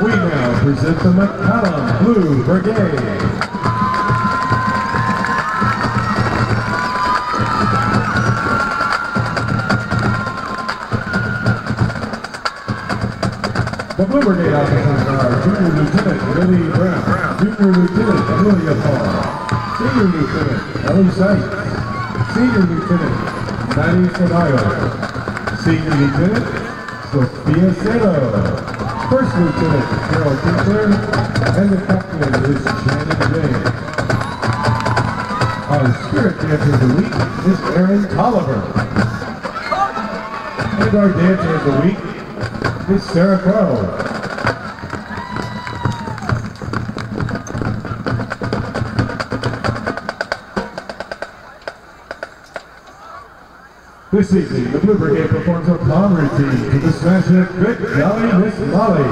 We now present the McCallum Blue Brigade. The Blue Brigade officers are Junior Lieutenant Billy Brown, Junior Lieutenant Amelia Paul, Senior Lieutenant Ellie Sykes, Senior Lieutenant Maddie Sonayo, Senior Lieutenant Sophia Salo, First Lieutenant Karl Tinkler, and the Captain is Shannon James. Our Spirit Dancer of the Week is Aaron Tolliver. And our Dancer of the Week is Sarah Crow. This evening, the Blue Brigade performs a palm routine to the smash hit Good Golly Miss Molly.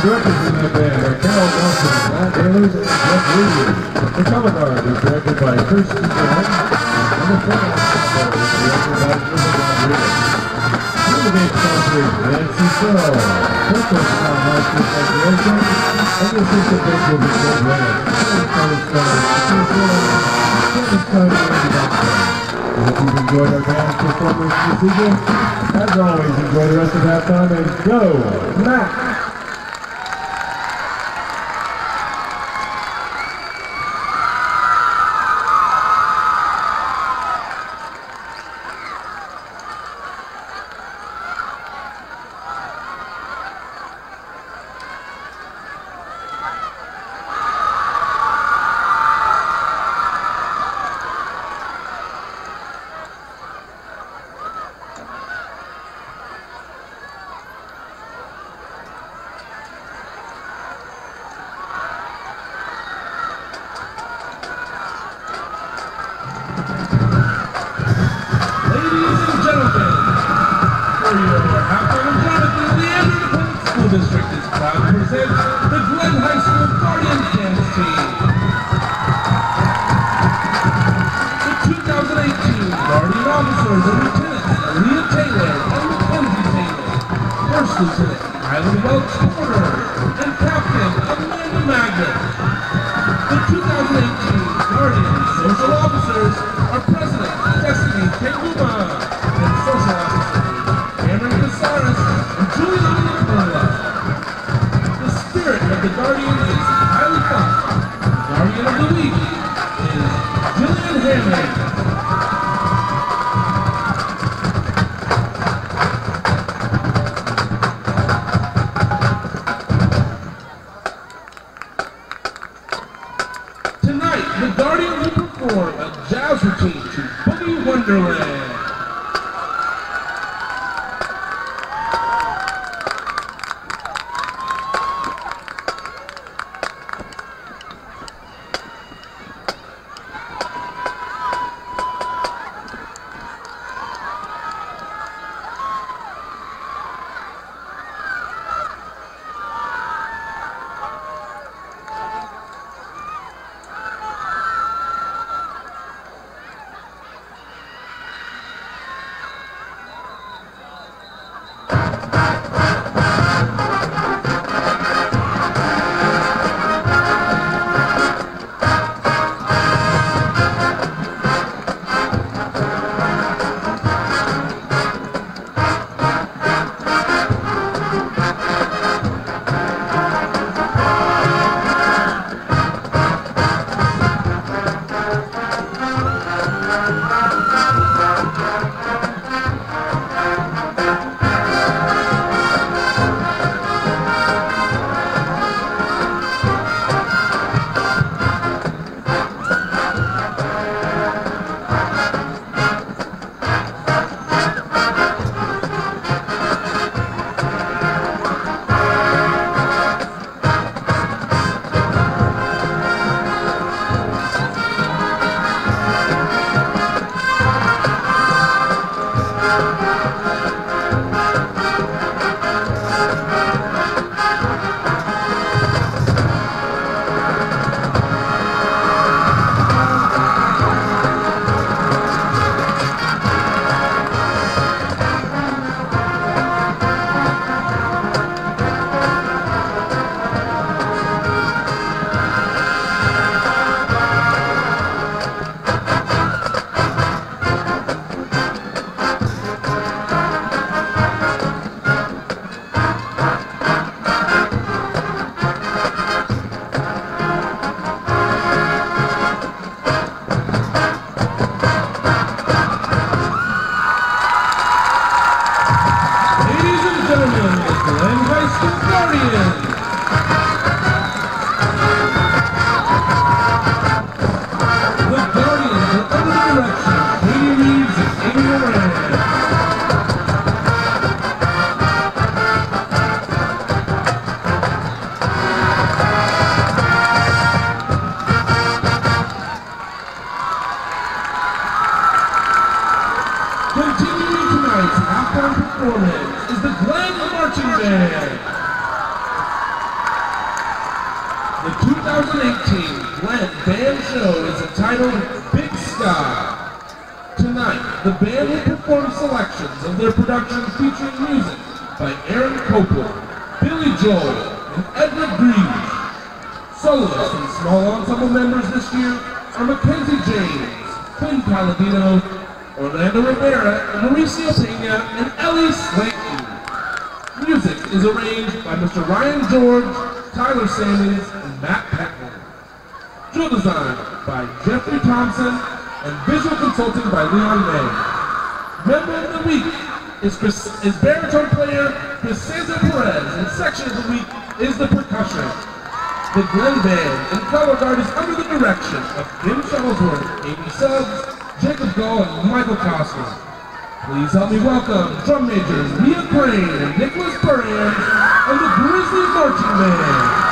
The directors in that band are Karl and Taylors and Jeff Reed. The color guard is directed by Kirsten Dowden, and the front ensemble is directed by Grizzlies. The sponsor is Nancy Searle, Purple Town High School Association, and the assistant coach will be Bill Brennan. The college stars, Steve Searle, Kevin Stone, and Andy Boston. I hope you've enjoyed our band's performance this evening. As always, enjoy the rest of halftime and go, Matt! Lieutenant Kylie Welch Porter, and Captain Amanda Magnus. The 2018 Guardian Social Officers are President Destiny Kenguma and Social Officers Cameron Casares and Juliana Perla. The spirit of the Guardian is highly fun. The Guardian of the Week is Jillian Hammond. The Guardian will perform a jazz routine to Boogie Wonderland. Performance is the Glen Marching Band. The 2018 Glen Band Show is entitled Big Sky. Tonight, the band will perform selections of their production featuring music by Aaron Copeland, Billy Joel, and Edward Greaves. Soloists and small ensemble members this year are Mackenzie James, Quinn Palladino, Orlando Rivera, Mauricio Pena, and Ellie Slayton. Music is arranged by Mr. Ryan George, Tyler Sammons, and Matt Peckman. Drill design by Jeffrey Thompson, and visual consulting by Leon May. Member of the Week is baritone player Crisanza Perez, and section of the week is the percussion. The Glen Band and color guard is under the direction of Kim Shuttlesworth, Amy Suggs, Jacob Gall, and Michael Costner. Please help me welcome drum majors Mia Crane and Nicholas Burans and the Grizzlies Marching Band.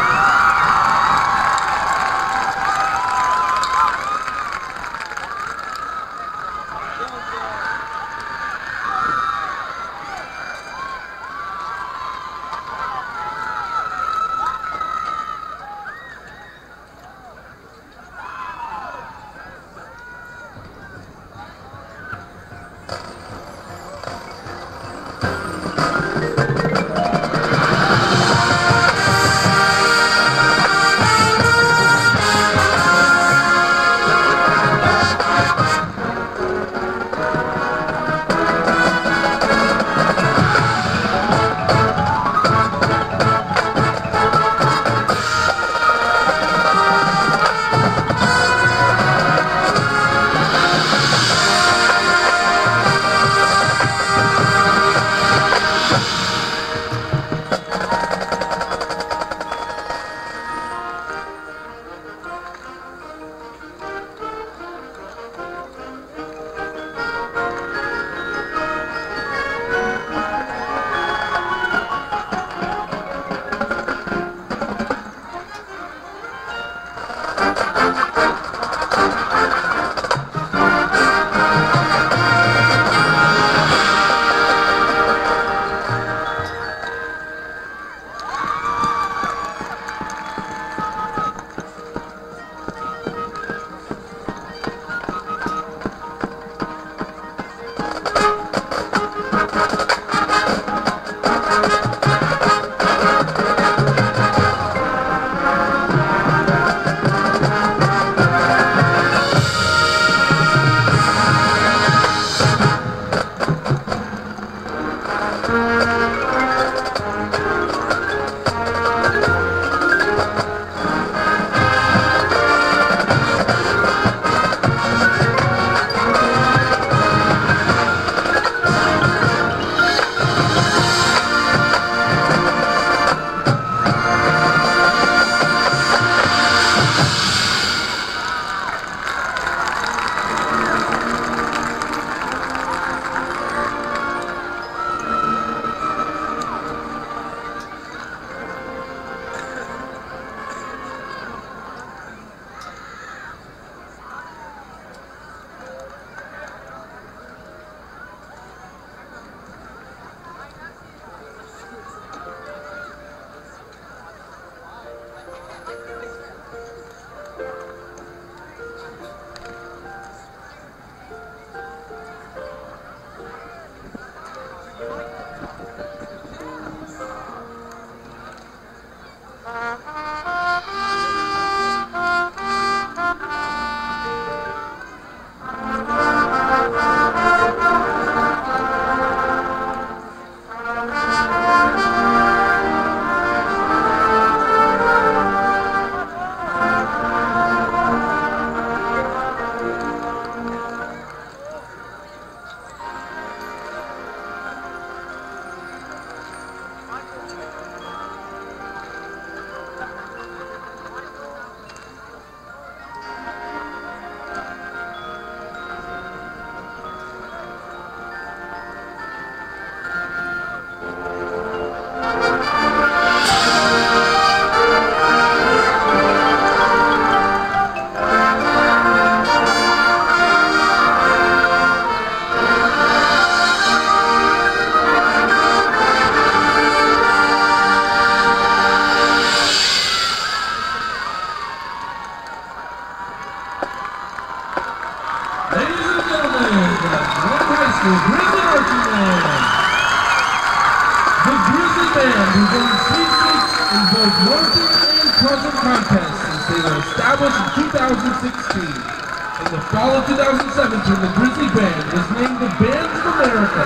band who's earned 3 seats in both Northern and Southern contests since they were established in 2016. In the fall of 2017, the Grizzly Band was named the Bands of America,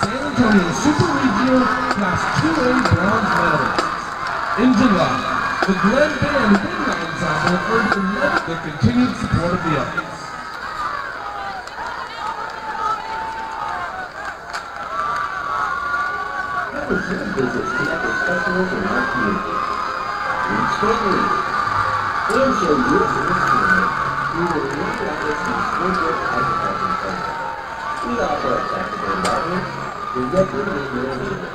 San Antonio Super Regional Class 2A bronze medalists. In July, the Glen Band Wind Ensemble earned 11 the continued support of the arts. Visits campus festivals in our community. In Schoening, and show you as an instrument, we will look at this in Schoening advertising program. We offer a tactical environment to represent your neighborhood.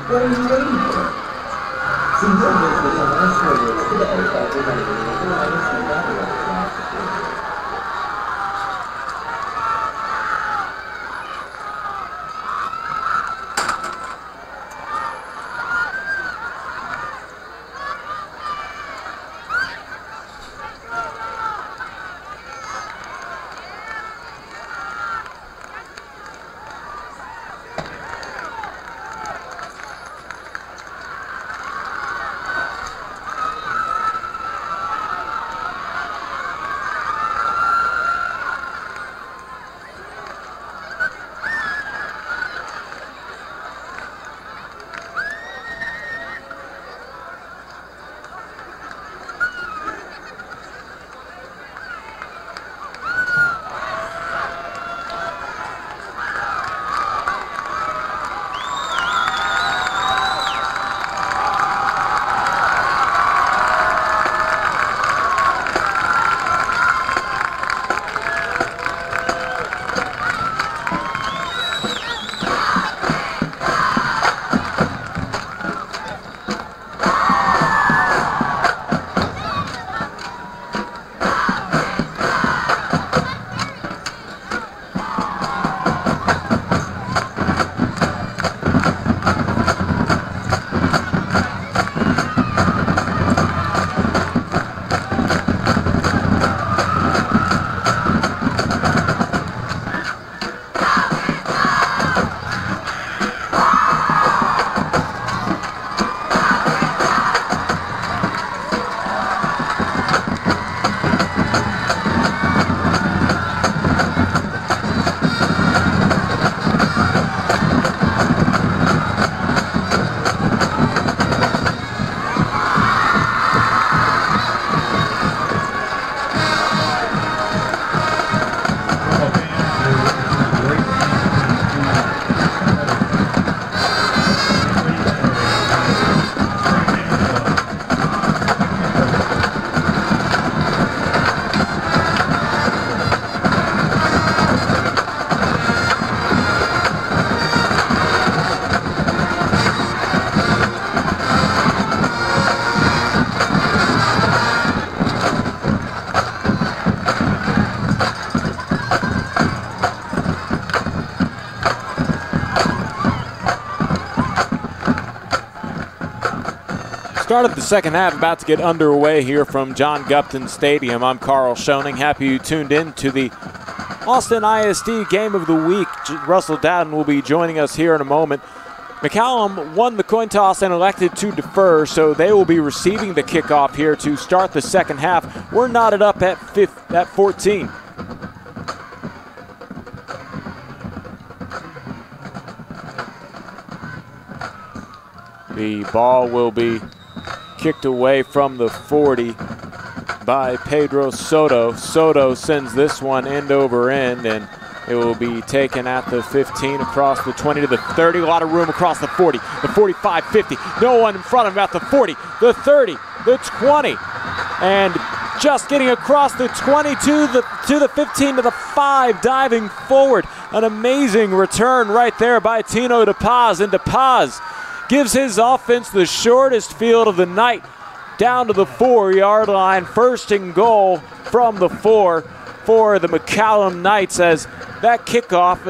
What are you waiting for? See more business on our service today by providing the lines and copyright class support. Start of the second half about to get underway here from John Gupton Stadium. I'm Karl Schoening. Happy you tuned in to the Austin ISD Game of the Week. Russell Dowden will be joining us here in a moment. McCallum won the coin toss and elected to defer, so they will be receiving the kickoff here to start the second half. We're knotted up at 14. The ball will be kicked away from the 40 by Pedro Soto. Soto sends this one end over end, and it will be taken at the 15, across the 20 to the 30. A lot of room across the 40, the 45, 50. No one in front of him at the 40, the 30, the 20. And just getting across the 20 to the 15 to the 5, diving forward. An amazing return right there by Tino DePaz, and DePaz gives his offense the shortest field of the night down to the 4-yard line. First and goal from the 4 for the McCallum Knights, as that kickoff,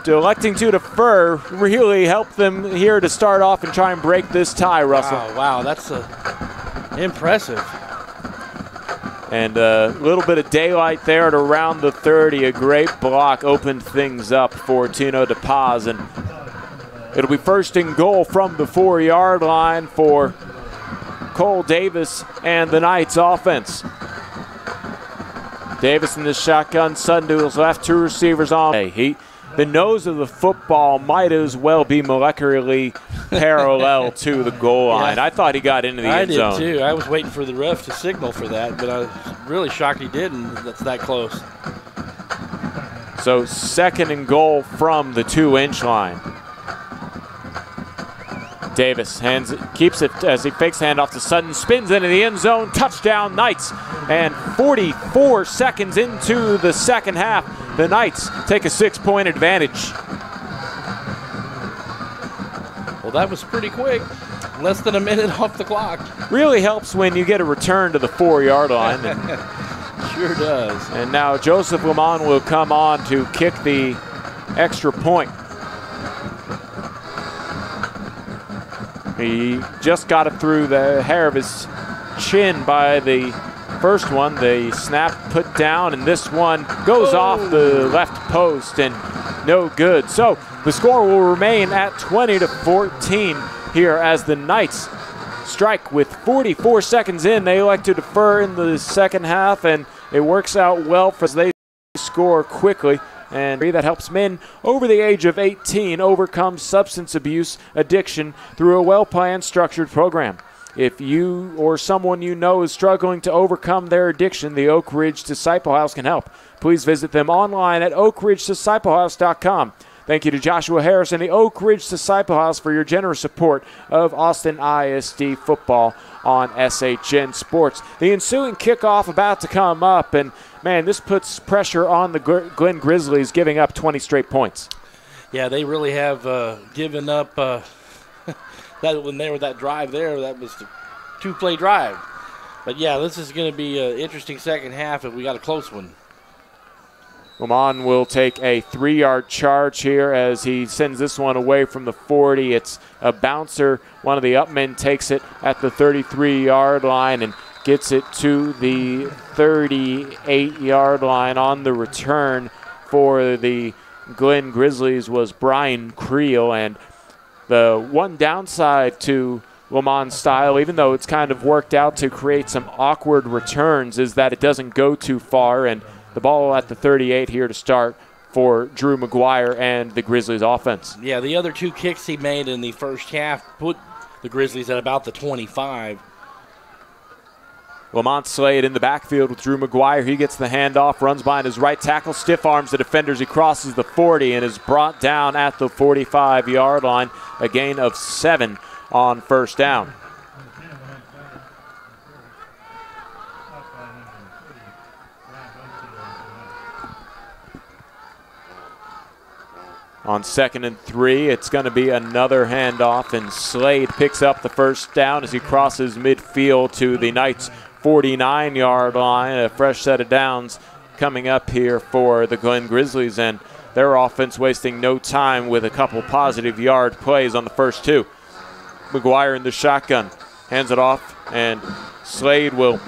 electing to defer, really helped them here to start off and try and break this tie, Russell. Wow, that's impressive. And a little bit of daylight there at around the 30. A great block opened things up for Tino DePaz, and It'll be first and goal from the 4-yard line for Cole Davis and the Knights offense. Davis in the shotgun, Sutton to his left, 2 receivers on. The nose of the football might as well be molecularly parallel to the goal line. Yeah. I thought he got into the end zone. I did too. I was waiting for the ref to signal for that, but I was really shocked he didn't. That's that close. So second and goal from the 2-inch line. Davis keeps it as he fakes the handoff to Sutton, spins into the end zone, touchdown Knights. And 44 seconds into the second half, the Knights take a 6-point advantage. Well, that was pretty quick. Less than a minute off the clock. Really helps when you get a return to the 4-yard line. Sure does. And now Joseph Lamont will come on to kick the extra point. He just got it through the hair of his chin by the first one. The snap put down, and this one goes off the left post and no good. So the score will remain at 20-14 here as the Knights strike with 44 seconds in. They elect to defer in the second half, and it works out well for they score quickly. And that helps men over the age of 18 overcome substance abuse addiction through a well-planned, structured program. If you or someone you know is struggling to overcome their addiction, the Oak Ridge Disciple House can help. Please visit them online at oakridgedisciplehouse.com. Thank you to Joshua Harris and the Oak Ridge Disciple House for your generous support of Austin ISD football on SHN Sports. The ensuing kickoff about to come up, and man, this puts pressure on the Glen Grizzlies, giving up 20 straight points. Yeah, they really have given up. That when they were that drive there, that was the 2-play drive. But yeah, this is going to be an interesting second half if we got a close one. Lamont will take a 3-yard charge here as he sends this one away from the 40. It's a bouncer. One of the upmen takes it at the 33-yard line and gets it to the 38-yard line. On the return for the Glen Grizzlies was Brian Creel. And the one downside to Lamont's style, even though it's kind of worked out to create some awkward returns, is that it doesn't go too far. And the ball at the 38 here to start for Drew McGuire and the Grizzlies offense. Yeah, the other 2 kicks he made in the first half put the Grizzlies at about the 25. Lamont Slade in the backfield with Drew McGuire. He gets the handoff, runs behind his right tackle, stiff arms the defenders. He crosses the 40 and is brought down at the 45-yard line. A gain of 7 on first down. On 2nd and 3, it's going to be another handoff, and Slade picks up the first down as he crosses midfield to the Knights' 49-yard line. A fresh set of downs coming up here for the Glen Grizzlies, and their offense wasting no time with a couple positive yard plays on the first 2. McGuire in the shotgun, hands it off, and Slade will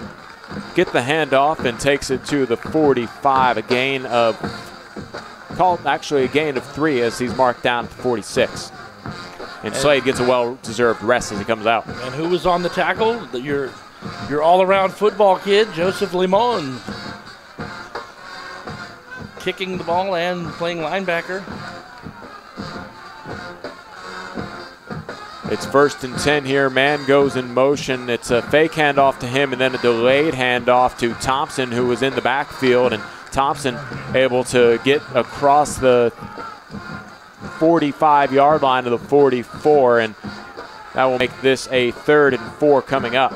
get the handoff and takes it to the 45, a gain of a gain of 3 as he's marked down at 46. And Slade gets a well-deserved rest as he comes out. And who was on the tackle? Your all-around football kid, Joseph Limon, kicking the ball and playing linebacker. It's 1st and 10 here. Man goes in motion. It's a fake handoff to him and then a delayed handoff to Thompson, who was in the backfield. And Thompson able to get across the 45-yard line to the 44, and that will make this a 3rd and 4 coming up.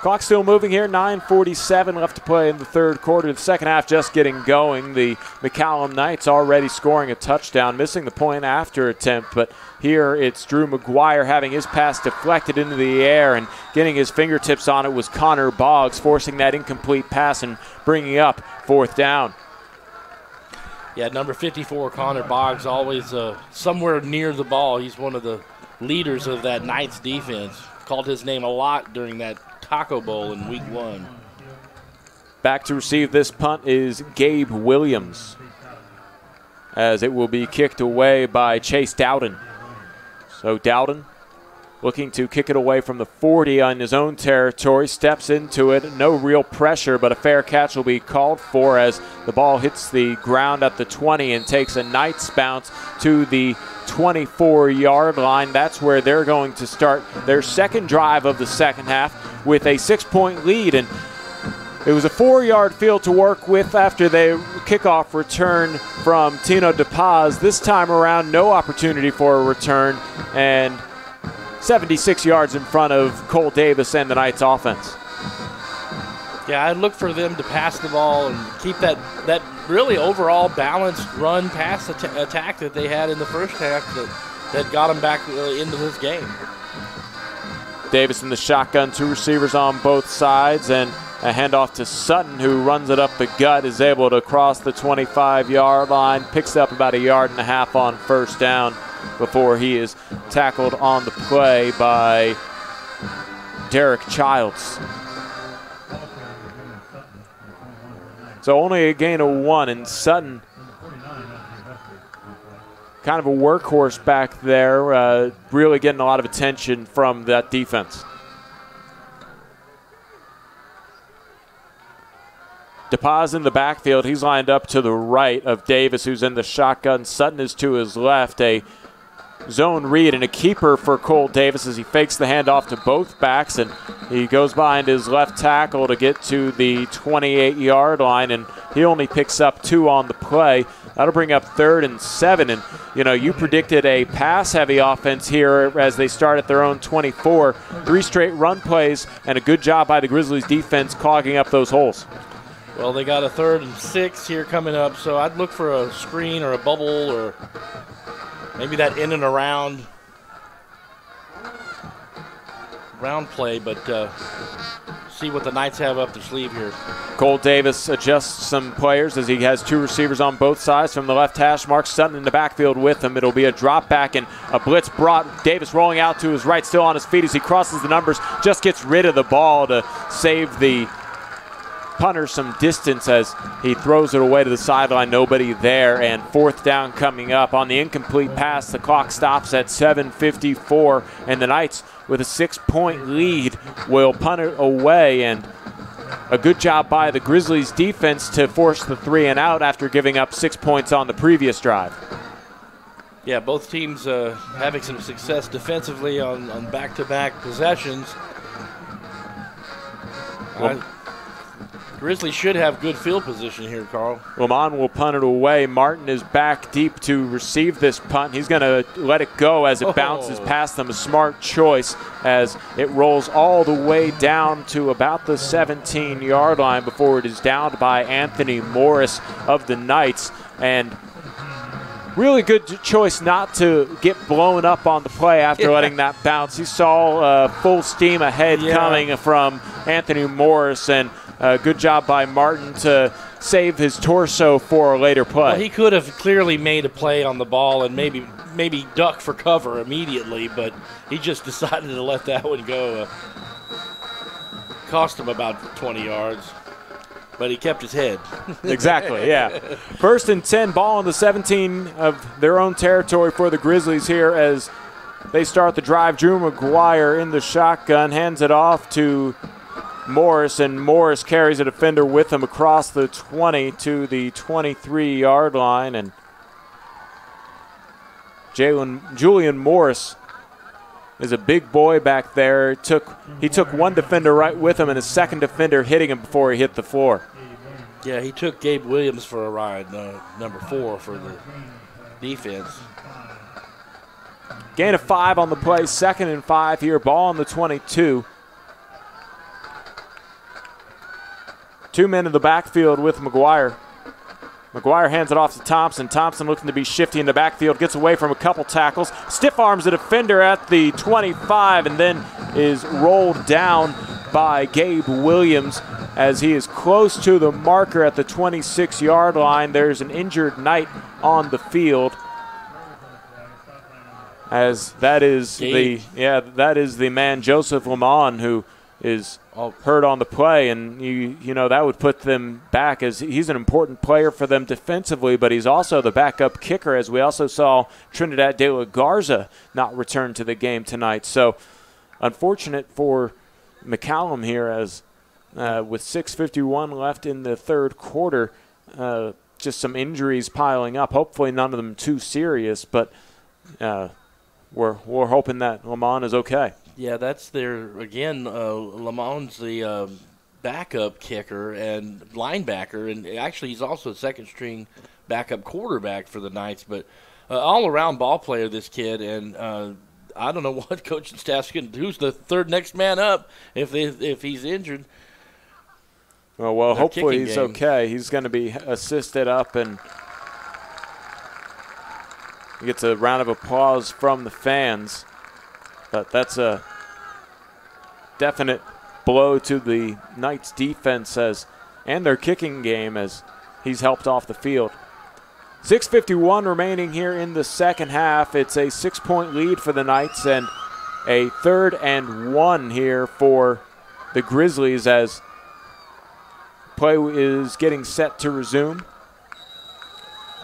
Clock still moving here, 9:47 left to play in the 3rd quarter. The second half just getting going. The McCallum Knights already scoring a touchdown, missing the point after attempt, but here it's Drew McGuire having his pass deflected into the air, and getting his fingertips on it was Connor Boggs, forcing that incomplete pass and bringing up 4th down. Yeah, number 54, Connor Boggs, always somewhere near the ball. He's one of the leaders of that Knights defense. Called his name a lot during that Taco Bowl in week 1. Back to receive this punt is Gabe Williams. as it will be kicked away by Chase Dowden. So Dowden looking to kick it away from the 40 on his own territory, steps into it. No real pressure, but a fair catch will be called for as the ball hits the ground at the 20 and takes a Knights bounce to the 24-yard line. That's where they're going to start their second drive of the second half with a 6-point lead. And it was a 4-yard field to work with after the kickoff return from Tino DePaz. This time around, no opportunity for a return, and 76 yards in front of Cole Davis and the Knights offense. Yeah, I'd look for them to pass the ball and keep that really overall balanced run-pass attack that they had in the first half that got them back into this game. Davis in the shotgun, 2 receivers on both sides, and a handoff to Sutton, who runs it up the gut, is able to cross the 25-yard line, picks up about 1.5 yards on first down before he is tackled on the play by Derek Childs. So only a gain of 1, and Sutton, kind of a workhorse back there, really getting a lot of attention from that defense. DePaz in the backfield. He's lined up to the right of Davis, who's in the shotgun. Sutton is to his left. A zone read and a keeper for Cole Davis as he fakes the handoff to both backs, and he goes behind his left tackle to get to the 28-yard line, and he only picks up 2 on the play. That'll bring up 3rd and 7, and you predicted a pass-heavy offense here as they start at their own 24. 3 straight run plays and a good job by the Grizzlies defense clogging up those holes. Well, they got a 3rd and 6 here coming up, so I'd look for a screen or a bubble or maybe that in and around play, but see what the Knights have up their sleeve here. Cole Davis adjusts some players as he has 2 receivers on both sides. From the left hash, Mark Sutton in the backfield with him. It'll be a drop back and a blitz brought. Davis rolling out to his right, still on his feet as he crosses the numbers, just gets rid of the ball to save the punter some distance as he throws it away to the sideline. Nobody there, and 4th down coming up. On the incomplete pass, the clock stops at 7:54, and the Knights, with a 6-point lead, will punt it away. And a good job by the Grizzlies defense to force the 3 and out after giving up 6 points on the previous drive. Yeah, both teams having some success defensively on back-to-back possessions. Grizzlies should have good field position here, Karl. Lamont will punt it away. Martin is back deep to receive this punt. He's going to let it go as it bounces past them. A smart choice as it rolls all the way down to about the 17-yard line before it is downed by Anthony Morris of the Knights. And really good choice not to get blown up on the play after letting that bounce. He saw full steam ahead coming from Anthony Morris, and good job by Martin to save his torso for a later play. Well, he could have clearly made a play on the ball and maybe duck for cover immediately, but he just decided to let that one go. Cost him about 20 yards, but he kept his head. Exactly, yeah. 1st and 10, ball on the 17 of their own territory for the Grizzlies here as they start the drive. Drew McGuire in the shotgun, hands it off to Morris, and Morris carries a defender with him across the 20 to the 23-yard line, and Julian Morris is a big boy back there. He took 1 defender right with him, and a 2nd defender hitting him before he hit the floor. Yeah, he took Gabe Williams for a ride, number 4 for the defense. Gain of 5 on the play, 2nd and 5 here, ball on the 22. 2 men in the backfield with McGuire. McGuire hands it off to Thompson. Thompson looking to be shifty in the backfield, gets away from a couple tackles, stiff arms a defender at the 25, and then is rolled down by Gabe Williams as he is close to the marker at the 26-yard line. There's an injured Knight on the field, as that is the man Joseph Lamont, who is hurt on the play, and you know that would put them back, as he's an important player for them defensively, but he's also the backup kicker, as we also saw Trinidad de la Garza not return to the game tonight. So unfortunate for McCallum here, as with 6:51 left in the third quarter, just some injuries piling up. Hopefully none of them too serious, but we're hoping that Lamont is okay. Yeah, that's their, again, Lamont's the backup kicker and linebacker, and actually he's also a second-string backup quarterback for the Knights, but all-around ball player, this kid, and I don't know what coaching staff's going to do. Who's the third next man up if he's injured? Well, hopefully he's okay. He's going to be assisted up, and he gets a round of applause from the fans. But that's a definite blow to the Knights defense and their kicking game, as he's helped off the field. 6:51 remaining here in the second half. It's a 6-point lead for the Knights and a 3rd and 1 here for the Grizzlies, as play is getting set to resume.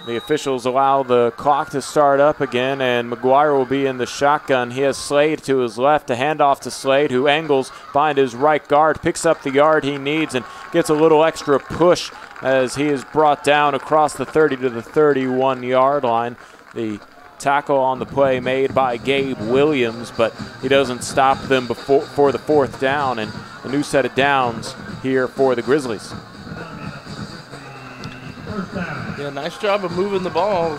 The officials allow the clock to start up again, and McGuire will be in the shotgun. He has Slade to his left, a handoff to Slade, who angles behind his right guard, picks up the yard he needs, and gets a little extra push as he is brought down across the 30 to the 31-yard line. The tackle on the play made by Gabe Williams, but he doesn't stop them for the 4th down, and a new set of downs here for the Grizzlies. Yeah, nice job of moving the ball.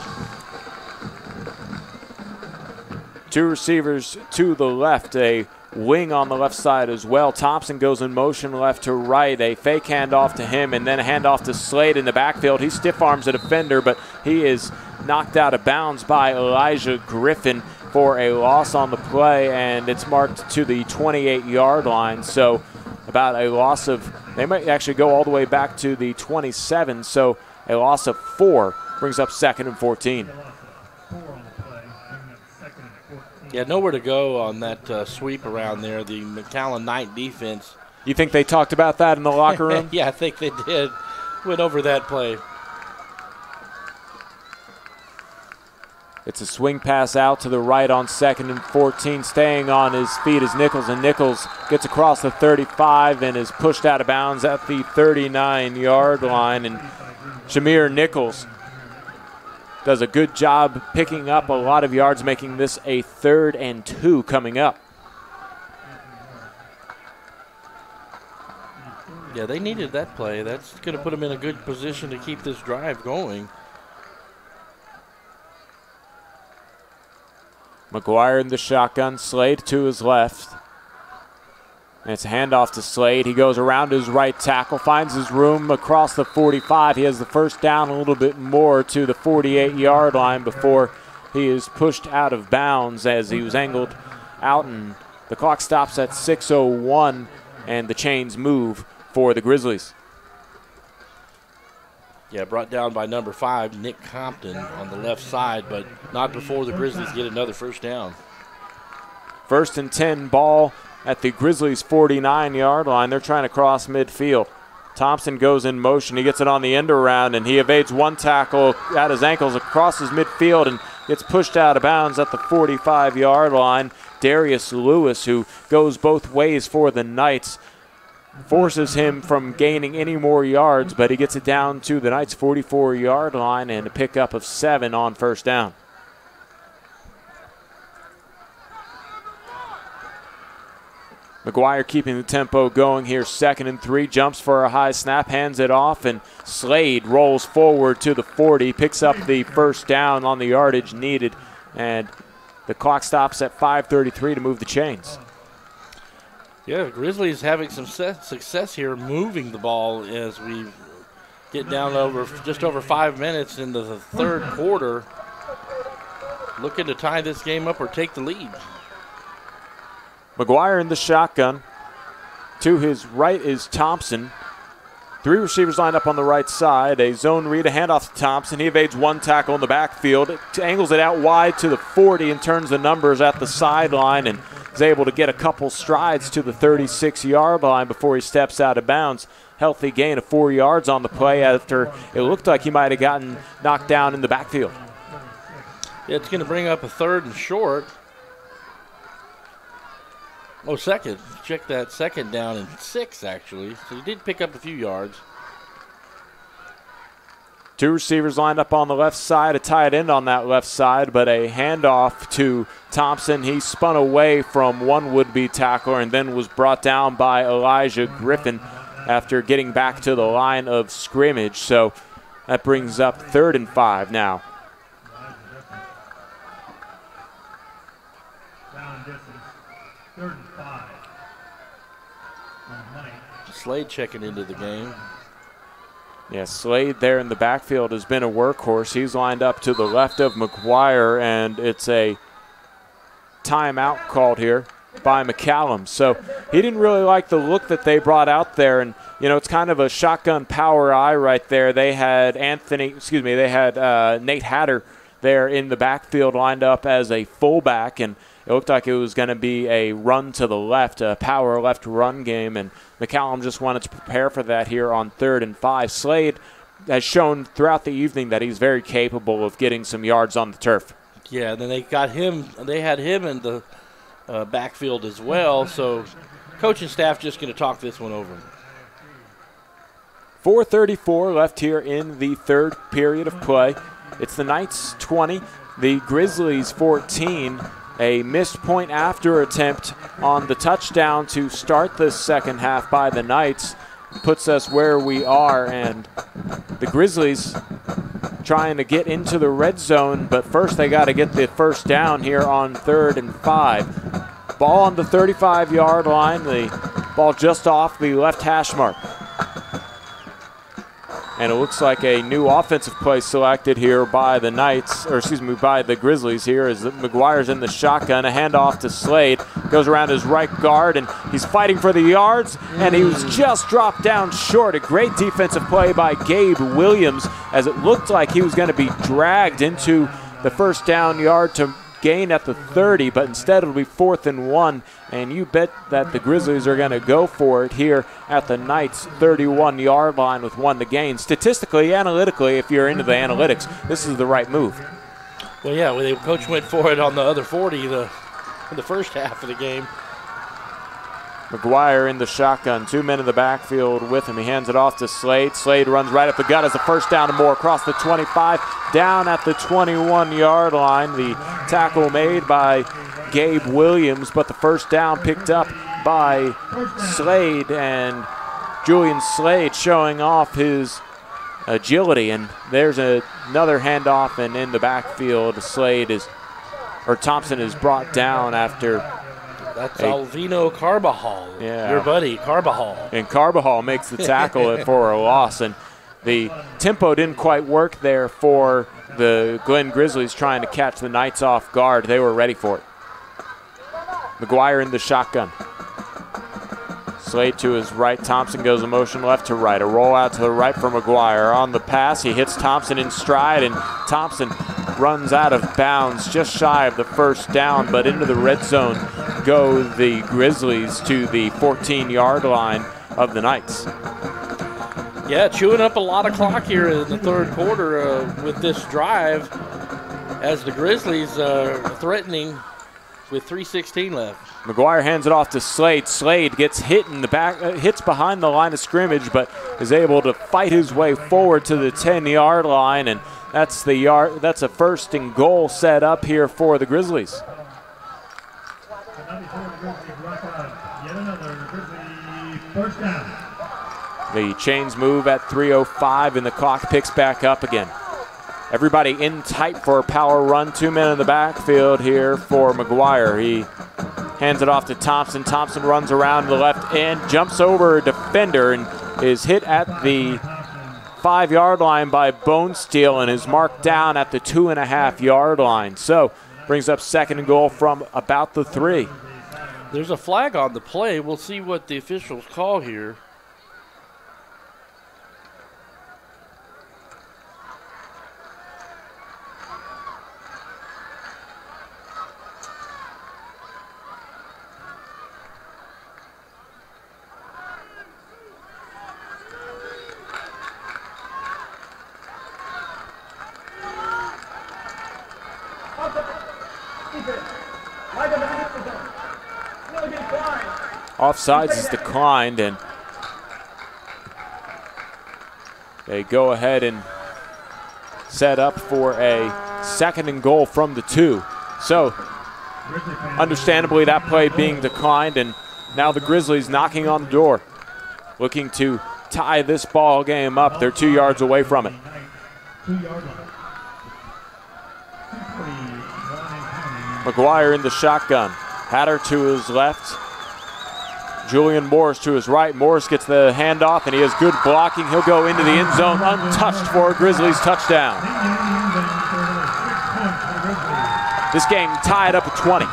2 receivers to the left, a wing on the left side as well. Thompson goes in motion left to right, a fake handoff to him, and then a handoff to Slade in the backfield. He stiff arms a defender, but he is knocked out of bounds by Elijah Griffin for a loss on the play, and it's marked to the 28-yard line. So about a loss of, they might actually go all the way back to the 27, so a loss of 4 brings up 2nd and 14. Yeah, nowhere to go on that sweep around there. The McCallum Knight defense. You think they talked about that in the locker room? Yeah, I think they did. Went over that play. It's a swing pass out to the right on 2nd and 14. Staying on his feet is Nichols, and Nichols gets across the 35 and is pushed out of bounds at the 39-yard line. And Shamir Nichols does a good job picking up a lot of yards, making this a 3rd and 2 coming up. Yeah, they needed that play. That's going to put them in a good position to keep this drive going. McGuire in the shotgun, Slade to his left. And it's a handoff to Slade. He goes around his right tackle, finds his room across the 45. He has the 1st down, a little bit more to the 48-yard line before he is pushed out of bounds as he was angled out, and the clock stops at 6:01, and the chains move for the Grizzlies. Yeah, brought down by number 5, Nick Compton, on the left side, but not before the Grizzlies get another 1st down. 1st and 10 ball at the Grizzlies' 49-yard line. They're trying to cross midfield. Thompson goes in motion. He gets it on the end around, and he evades one tackle at his ankles across his midfield and gets pushed out of bounds at the 45-yard line. Darius Lewis, who goes both ways for the Knights, forces him from gaining any more yards, but he gets it down to the Knights' 44-yard line and a pickup of 7 on 1st down. McGuire keeping the tempo going here. 2nd and 3, jumps for a high snap, hands it off, and Slade rolls forward to the 40, picks up the 1st down on the yardage needed, and the clock stops at 5:33 to move the chains. Yeah, Grizzlies having some success here moving the ball as we get down just over 5 minutes into the 3rd quarter. Looking to tie this game up or take the lead. McGuire in the shotgun. To his right is Thompson. 3 receivers lined up on the right side. A zone read, a handoff to Thompson. He evades one tackle in the backfield. Angles it out wide to the 40 and turns the numbers at the sideline and is able to get a couple strides to the 36-yard line before he steps out of bounds. Healthy gain of 4 yards on the play after it looked like he might have gotten knocked down in the backfield. Yeah, it's going to bring up a 3rd and short. Oh, second. Check that, 2nd down and 6, actually. So he did pick up a few yards. 2 receivers lined up on the left side, a tight end on that left side, but a handoff to Thompson. He spun away from one would-be tackler and then was brought down by Elijah Griffin after getting back to the line of scrimmage. So that brings up 3rd and 5 now. Down distance, 3rd and 5. Slade checking into the game. Yeah, Slade there in the backfield has been a workhorse. He's lined up to the left of McGuire, and it's a timeout called here by McCallum. So he didn't really like the look that they brought out there, and it's kind of a shotgun power eye right there. They had Nate Hatter there in the backfield lined up as a fullback, and it looked like it was going to be a run to the left, a power left run game, and McCallum just wanted to prepare for that here on 3rd and 5. Slade has shown throughout the evening that he's very capable of getting some yards on the turf. Yeah, then they had him in the backfield as well, so coaching staff just going to talk this one over. 4:34 left here in the 3rd period of play. It's the Knights 20, the Grizzlies 14. A missed point after attempt on the touchdown to start the second half by the Knights puts us where we are, and the Grizzlies trying to get into the red zone, but first they got to get the first down here on 3rd and 5. Ball on the 35-yard line, the ball just off the left hash mark. And it looks like a new offensive play selected here by the by the Grizzlies here as McGuire's in the shotgun. A handoff to Slade. Goes around his right guard, and he's fighting for the yards, and he was just dropped down short. A great defensive play by Gabe Williams as it looked like he was going to be dragged into the first down yard to gain at the 30, but instead it'll be 4th and 1, and you bet that the Grizzlies are going to go for it here at the Knights' 31-yard line with 1 to gain. Statistically, analytically, if you're into the analytics, this is the right move. Well, yeah, the coach went for it on the other 40 in the first half of the game. McGuire in the shotgun, 2 men in the backfield with him. He hands it off to Slade. Slade runs right up the gut as a first down and more across the 25, down at the 21-yard line. The tackle made by Gabe Williams, but the first down picked up by Slade, and Julian Slade showing off his agility. And there's another handoff, and in the backfield, Thompson is brought down after. That's Alvino Carbajal, your buddy, Carbajal. And Carbajal makes the tackle for a loss. And the tempo didn't quite work there for the Glen Grizzlies trying to catch the Knights off guard. They were ready for it. McGuire in the shotgun. Slade to his right. Thompson goes in motion left to right. A rollout to the right for McGuire. On the pass, he hits Thompson in stride, and Thompson runs out of bounds just shy of the first down, but into the red zone go the Grizzlies to the 14-yard line of the Knights. Yeah, chewing up a lot of clock here in the 3rd quarter with this drive as the Grizzlies are threatening with 3:16 left. McGuire hands it off to Slade. Slade gets hit in the back, hits behind the line of scrimmage, but is able to fight his way forward to the 10-yard line, and that's a 1st and goal set up here for the Grizzlies. The chains move at 3:05, and the clock picks back up again. Everybody in tight for a power run. 2 men in the backfield here for McGuire. He hands it off to Thompson. Thompson runs around the left end, jumps over a defender, and is hit at the 5-yard line by Bonesteel and is marked down at the 2.5-yard line. So brings up 2nd and goal from about the 3. There's a flag on the play. We'll see what the officials call here. Offsides is declined, and they go ahead and set up for a 2nd and goal from the 2. So, understandably, that play being declined, and now the Grizzlies knocking on the door, looking to tie this ball game up. They're 2 yards away from it. McGuire in the shotgun. Hatter to his left. Julian Morris to his right. Morris gets the handoff, and he has good blocking. He'll go into the end zone untouched for a Grizzlies touchdown. This game tied up at 20.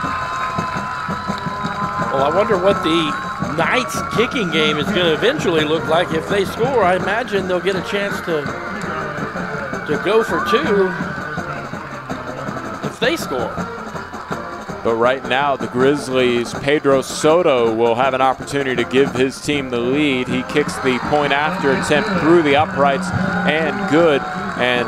Well, I wonder what the Knights kicking game is going to eventually look like. If they score, I imagine they'll get a chance to go for 2 if they score. But right now, the Grizzlies, Pedro Soto will have an opportunity to give his team the lead. He kicks the point after attempt through the uprights and good. And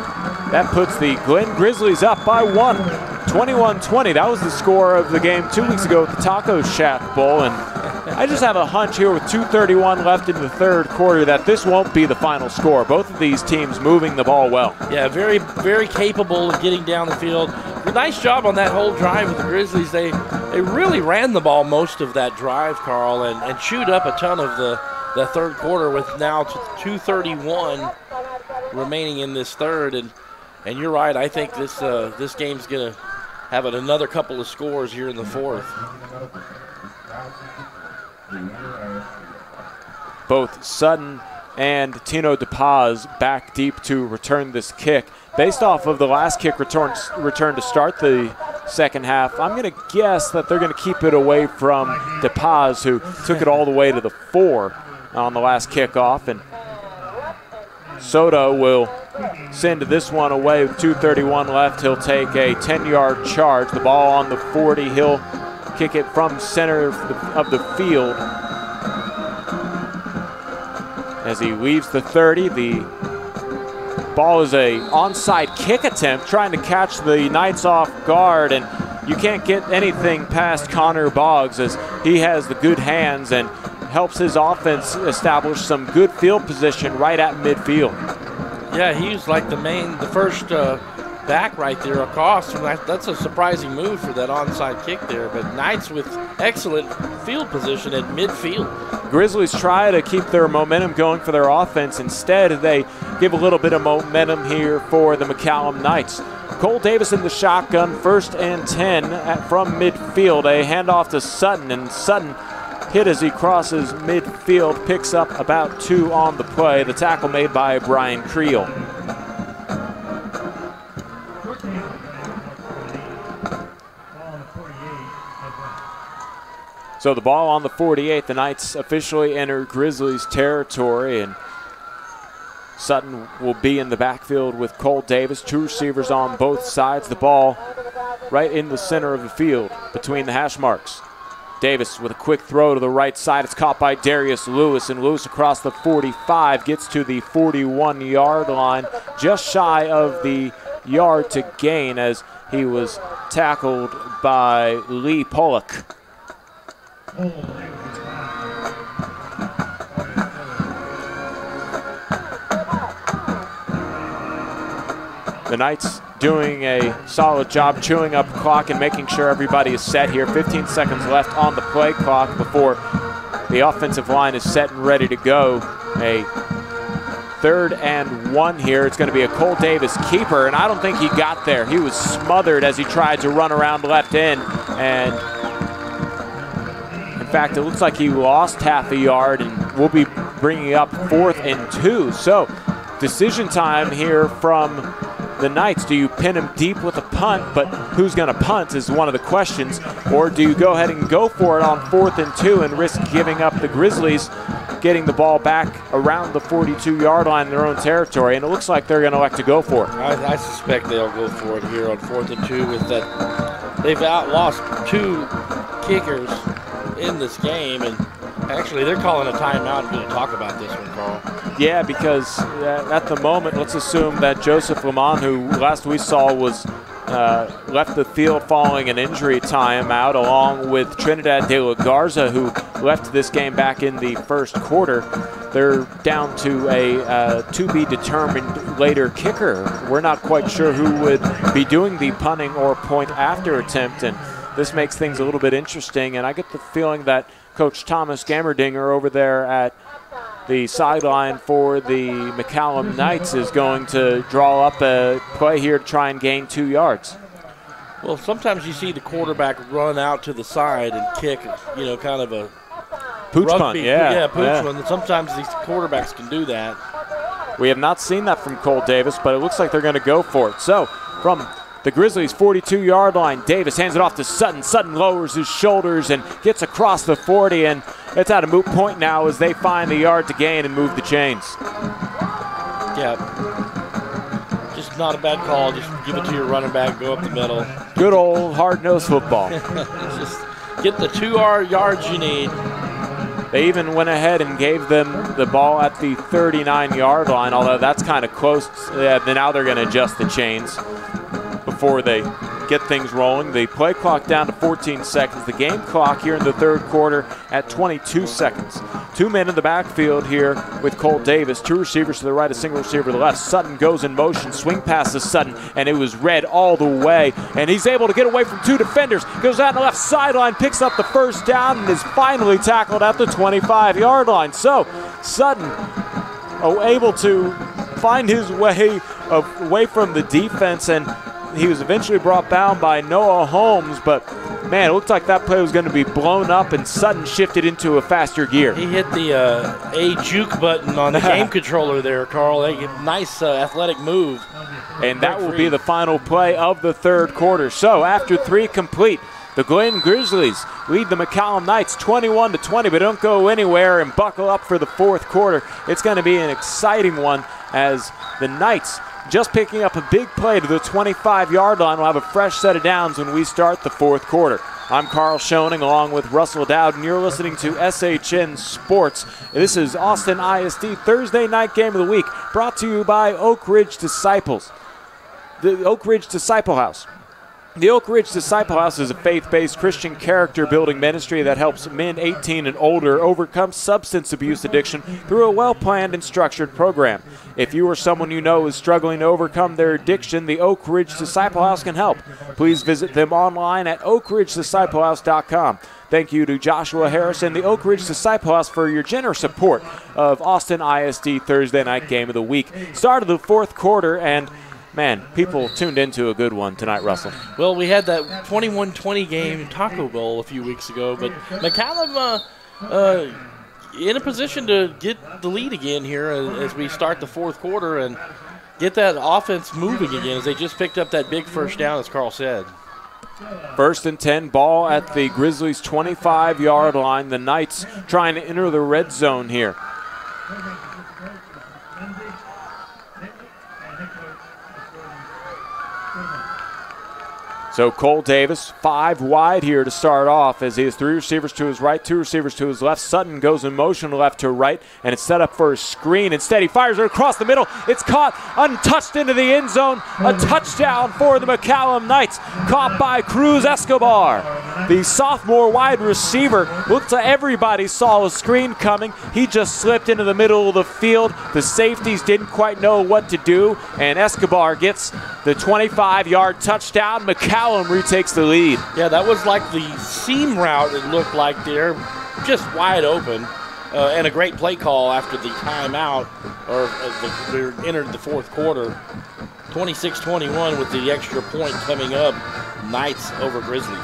that puts the Glen Grizzlies up by 1, 21-20. That was the score of the game 2 weeks ago at the Taco Shack Bowl. And I just have a hunch here with 2:31 left in the 3rd quarter that this won't be the final score. Both of these teams moving the ball well. Yeah, very, very capable of getting down the field. Nice job on that whole drive with the Grizzlies. They really ran the ball most of that drive, Karl, and chewed up a ton of the 3rd quarter with now 2:31 remaining in this 3rd. And you're right, I think this game's going to have another couple of scores here in the 4th. Both Sutton and Tino DePaz back deep to return this kick. Based off of the last kick return to start the 2nd half, I'm going to guess that they're going to keep it away from DePaz, who took it all the way to the 4 on the last kickoff. And Soto will send this one away with 2:31 left. He'll take a 10-yard charge. The ball on the 40. He'll kick it from center of the field. As he leaves the 30, the ball is a onside kick attempt, trying to catch the Knights off guard, and you can't get anything past Connor Boggs as he has the good hands and helps his offense establish some good field position right at midfield. Yeah, he's like the first back right there across. That's a surprising move for that onside kick there, but Knights with excellent field position at midfield. Grizzlies try to keep their momentum going for their offense. Instead, they give a little bit of momentum here for the McCallum Knights. Cole Davis in the shotgun, 1st and 10 from midfield. A handoff to Sutton, and Sutton hit as he crosses midfield, picks up about 2 on the play. The tackle made by Brian Creel. So the ball on the 48, the Knights officially enter Grizzlies territory, and Sutton will be in the backfield with Cole Davis, 2 receivers on both sides. The ball right in the center of the field between the hash marks. Davis with a quick throw to the right side. It's caught by Darius Lewis, and Lewis across the 45 gets to the 41-yard line, just shy of the yard to gain as he was tackled by Lee Pollock. The Knights doing a solid job chewing up the clock and making sure everybody is set here. 15 seconds left on the play clock before the offensive line is set and ready to go. A 3rd and 1 here. It's going to be a Cole Davis keeper, and I don't think he got there. He was smothered as he tried to run around left end, and in fact, it looks like he lost half a yard, and we'll be bringing up 4th and 2. So, decision time here from the Knights. Do you pin him deep with a punt, but who's going to punt is one of the questions, or do you go ahead and go for it on 4th and 2 and risk giving up the Grizzlies getting the ball back around the 42-yard line in their own territory? And it looks like they're going to elect to go for it. I suspect they'll go for it here on 4th and 2 with that. They've outlost 2 kickers in this game, and actually they're calling a timeout and going to talk about this one, Karl. Yeah, because at the moment, let's assume that Joseph Lamont, who last we saw was left the field following an injury timeout, along with Trinidad de la Garza, who left this game back in the first quarter. They're down to a to-be-determined later kicker. We're not quite sure who would be doing the punting or point after attempt, and this makes things a little bit interesting. And I get the feeling that Coach Thomas Gammerdinger over there at the sideline for the McCallum Knights is going to draw up a play here to try and gain 2 yards. Well, sometimes you see the quarterback run out to the side and kick, kind of a pooch rugby, punt, yeah. Pooch punt. And sometimes these quarterbacks can do that. We have not seen that from Cole Davis, but it looks like they're going to go for it. So from the Grizzlies' 42-yard line, Davis hands it off to Sutton. Sutton lowers his shoulders and gets across the 40, and it's at a moot point now as they find the yard to gain and move the chains. Yeah, just not a bad call. Just give it to your running back, go up the middle. Good old hard-nosed football. Just get the 2 yards you need. They even went ahead and gave them the ball at the 39-yard line, although that's kind of close. Now they're going to adjust the chains before they get things rolling. The play clock down to 14 seconds. The game clock here in the third quarter at 22 seconds. 2 men in the backfield here with Cole Davis. 2 receivers to the right, a single receiver to the left. Sutton goes in motion, swing pass to Sutton, and it was read all the way. And he's able to get away from 2 defenders. Goes out on the left sideline, picks up the first down, and is finally tackled at the 25-yard line. So Sutton able to find his way away from the defense, and he was eventually brought down by Noah Holmes, but man, it looked like that play was going to be blown up, and Sutton shifted into a faster gear. He hit the A juke button on the game controller there, Karl. Nice athletic move. And that will be the final play of the third quarter. So after 3 complete, the Glen Grizzlies lead the McCallum Knights 21-20, but don't go anywhere and buckle up for the fourth quarter. It's going to be an exciting one as the Knights, just picking up a big play to the 25-yard line, will have a fresh set of downs when we start the fourth quarter. I'm Karl Schoening along with Russell Dowden. You're listening to SHN Sports. This is Austin ISD Thursday night game of the week, brought to you by Oak Ridge Disciples, the Oak Ridge Disciple House. The Oak Ridge Disciple House is a faith-based Christian character-building ministry that helps men 18 and older overcome substance abuse addiction through a well-planned and structured program. If you or someone you know is struggling to overcome their addiction, the Oak Ridge Disciple House can help. Please visit them online at oakridgedisciplehouse.com. Thank you to Joshua Harris and the Oak Ridge Disciple House for your generous support of Austin ISD Thursday night game of the week. Start of the fourth quarter, and man, people tuned into a good one tonight, Russell. Well, we had that 21-20 game Taco Bowl a few weeks ago, but McCallum in a position to get the lead again here as we start the fourth quarter and get that offense moving again as they just picked up that big first down, as Karl said. 1st and 10, ball at the Grizzlies' 25-yard line. The Knights trying to enter the red zone here. So Cole Davis, 5 wide here to start off as he has 3 receivers to his right, 2 receivers to his left. Sutton goes in motion left to right, and it's set up for a screen. Instead, he fires it across the middle. It's caught, untouched into the end zone. A touchdown for the McCallum Knights, caught by Cruz Escobar. The sophomore wide receiver looked like everybody saw a screen coming. He just slipped into the middle of the field. The safeties didn't quite know what to do, and Escobar gets the 25-yard touchdown. McCallum retakes the lead. Yeah, that was like the seam route, it looked like there, just wide open. And a great play call after the timeout, we entered the fourth quarter. 26-21 with the extra point coming up. Knights over Grizzlies.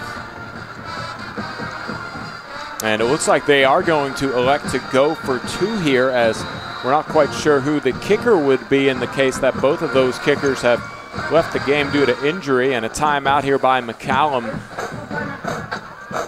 And it looks like they are going to elect to go for 2 here, as we're not quite sure who the kicker would be in the case that both of those kickers have left the game due to injury, and a timeout here by McCallum.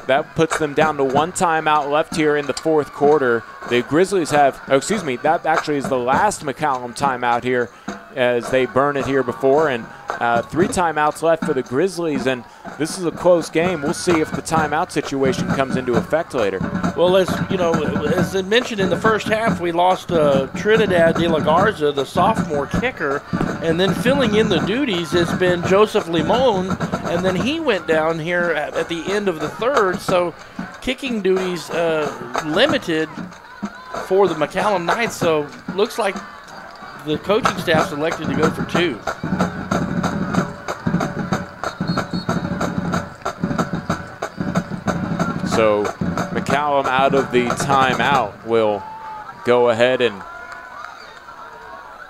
That puts them down to 1 timeout left here in the fourth quarter. The Grizzlies have, that actually is the last McCallum timeout here as they burn it here before, and 3 timeouts left for the Grizzlies, and this is a close game. We'll see if the timeout situation comes into effect later. Well, as you know, as I mentioned in the first half, we lost Trinidad de la Garza, the sophomore kicker, and then filling in the duties has been Joseph Limon, and then he went down here at the end of the third, so kicking duties limited for the McCallum Knights, so looks like the coaching staff selected to go for 2. So McCallum out of the timeout will go ahead and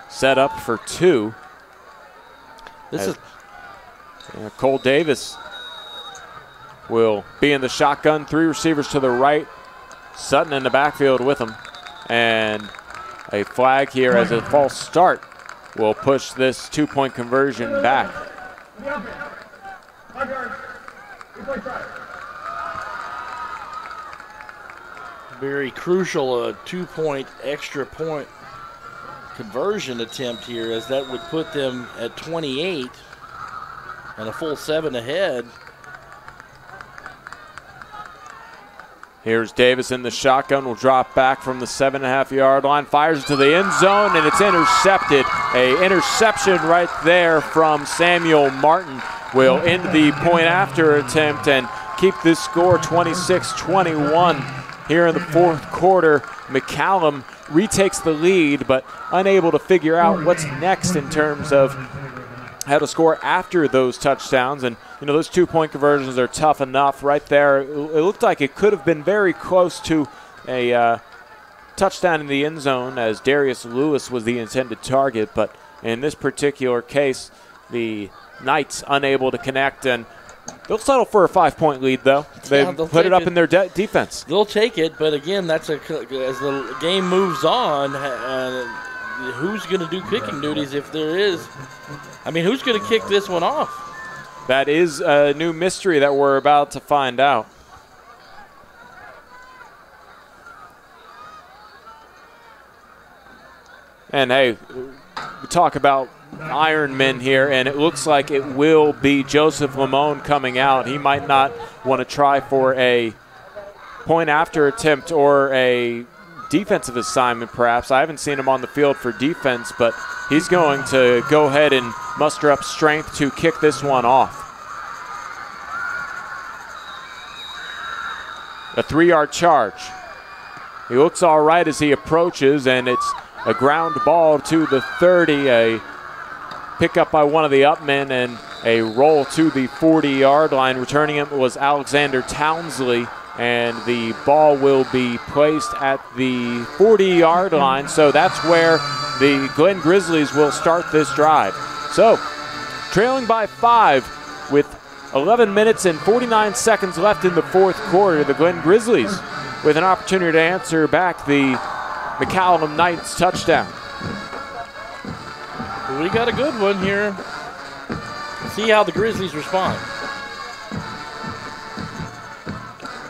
set up for 2. This is Cole Davis will be in the shotgun. 3 receivers to the right. Sutton in the backfield with him. And a flag here as a false start will push this 2-point conversion back. very crucial 2-point extra point conversion attempt here, as that would put them at 28 and a full 7 ahead. Here's Davis in the shotgun, will drop back from the 7.5-yard line, fires to the end zone, and it's intercepted. A interception right there from Samuel Martin will end the point after attempt and keep this score 26-21 here in the fourth quarter. McCallum retakes the lead, but unable to figure out what's next in terms of how to score after those touchdowns. And you know, those 2-point conversions are tough enough right there. It looked like it could have been very close to a touchdown in the end zone, as Darius Lewis was the intended target, but in this particular case, the Knights unable to connect, and they'll settle for a 5-point lead, though. They'll put it up in their defense. They'll take it, but again, that's as the game moves on, who's going to do kicking duties if there is? I mean, who's going to kick this one off? That is a new mystery that we're about to find out. And hey, we talk about Iron Men here, and it looks like it will be Joseph Limon coming out. He might not want to try for a point after attempt or a defensive assignment, perhaps. I haven't seen him on the field for defense, but he's going to go ahead and muster up strength to kick this one off. A 3-yard charge. He looks all right as he approaches, and it's a ground ball to the 30, a pickup by one of the upmen, and a roll to the 40-yard line. Returning it was Alexander Townsley, and the ball will be placed at the 40-yard line. So that's where the Glen Grizzlies will start this drive. So trailing by 5 with 11 minutes and 49 seconds left in the fourth quarter, the Glen Grizzlies with an opportunity to answer back the McCallum Knights touchdown. We got a good one here. See how the Grizzlies respond.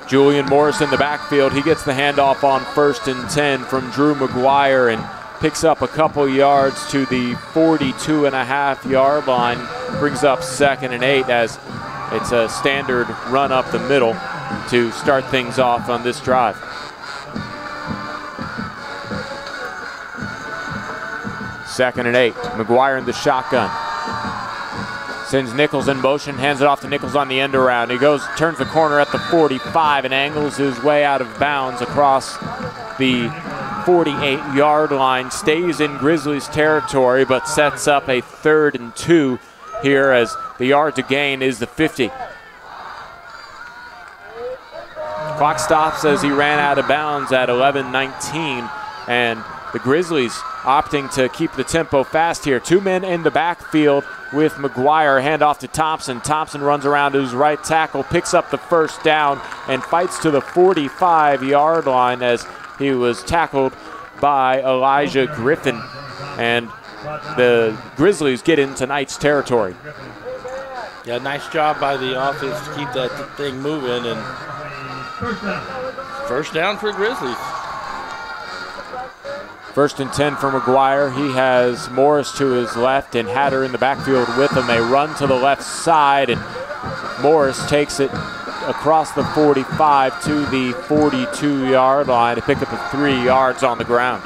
Julian Morris in the backfield. He gets the handoff on 1st and 10 from Drew McGuire and picks up a couple yards to the 42.5-yard line. Brings up 2nd and 8 as it's a standard run up the middle to start things off on this drive. Second and 8. McGuire in the shotgun. Sends Nichols in motion, hands it off to Nichols on the end around. He goes, turns the corner at the 45 and angles his way out of bounds across the 48-yard line. Stays in Grizzlies territory, but sets up a 3rd and 2 here as the yard to gain is the 50. Clock stops as he ran out of bounds at 11:19, and the Grizzlies opting to keep the tempo fast here. 2 men in the backfield with McGuire. Handoff to Thompson. Thompson runs around to his right tackle, picks up the first down, and fights to the 45-yard line as he was tackled by Elijah Griffin. And the Grizzlies get into Knights territory. Yeah, nice job by the offense to keep that thing moving. And first down for Grizzlies. First and 10 for McGuire. He has Morris to his left and Hatter in the backfield with him. They run to the left side, and Morris takes it across the 45 to the 42-yard line to pick up 3 yards on the ground.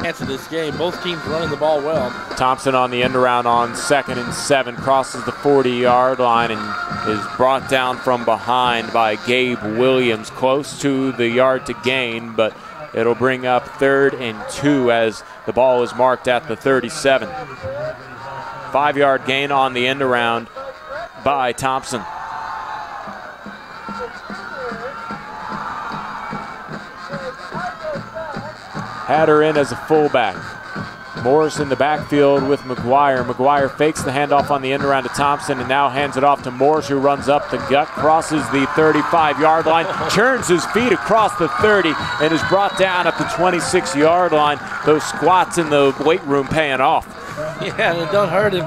Answer this game, both teams running the ball well. Thompson on the end around on 2nd and 7, crosses the 40-yard line and is brought down from behind by Gabe Williams, close to the yard to gain, but it'll bring up 3rd and 2 as the ball is marked at the 37. 5-yard gain on the end around by Thompson. Hatter in as a fullback. Morris in the backfield with McGuire. McGuire fakes the handoff on the end around to Thompson and now hands it off to Morris, who runs up the gut, crosses the 35-yard line, churns his feet across the 30, and is brought down at the 26-yard line. Those squats in the weight room paying off. Yeah, and it don't hurt him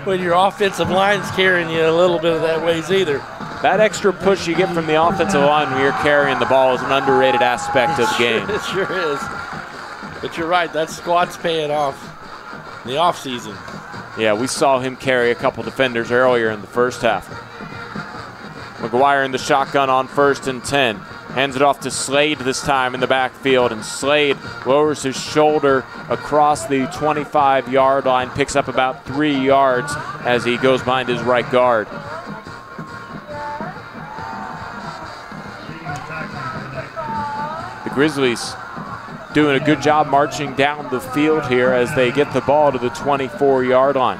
when your offensive line's carrying you a little bit of that ways either. That extra push you get from the offensive line when you're carrying the ball is an underrated aspect of the game. It sure is. But you're right, that squat's paying off in the offseason. Yeah, we saw him carry a couple defenders earlier in the first half. McGuire in the shotgun on 1st and 10. Hands it off to Slade this time in the backfield, and Slade lowers his shoulder across the 25-yard line, picks up about 3 yards as he goes behind his right guard. The Grizzlies doing a good job marching down the field here as they get the ball to the 24-yard line.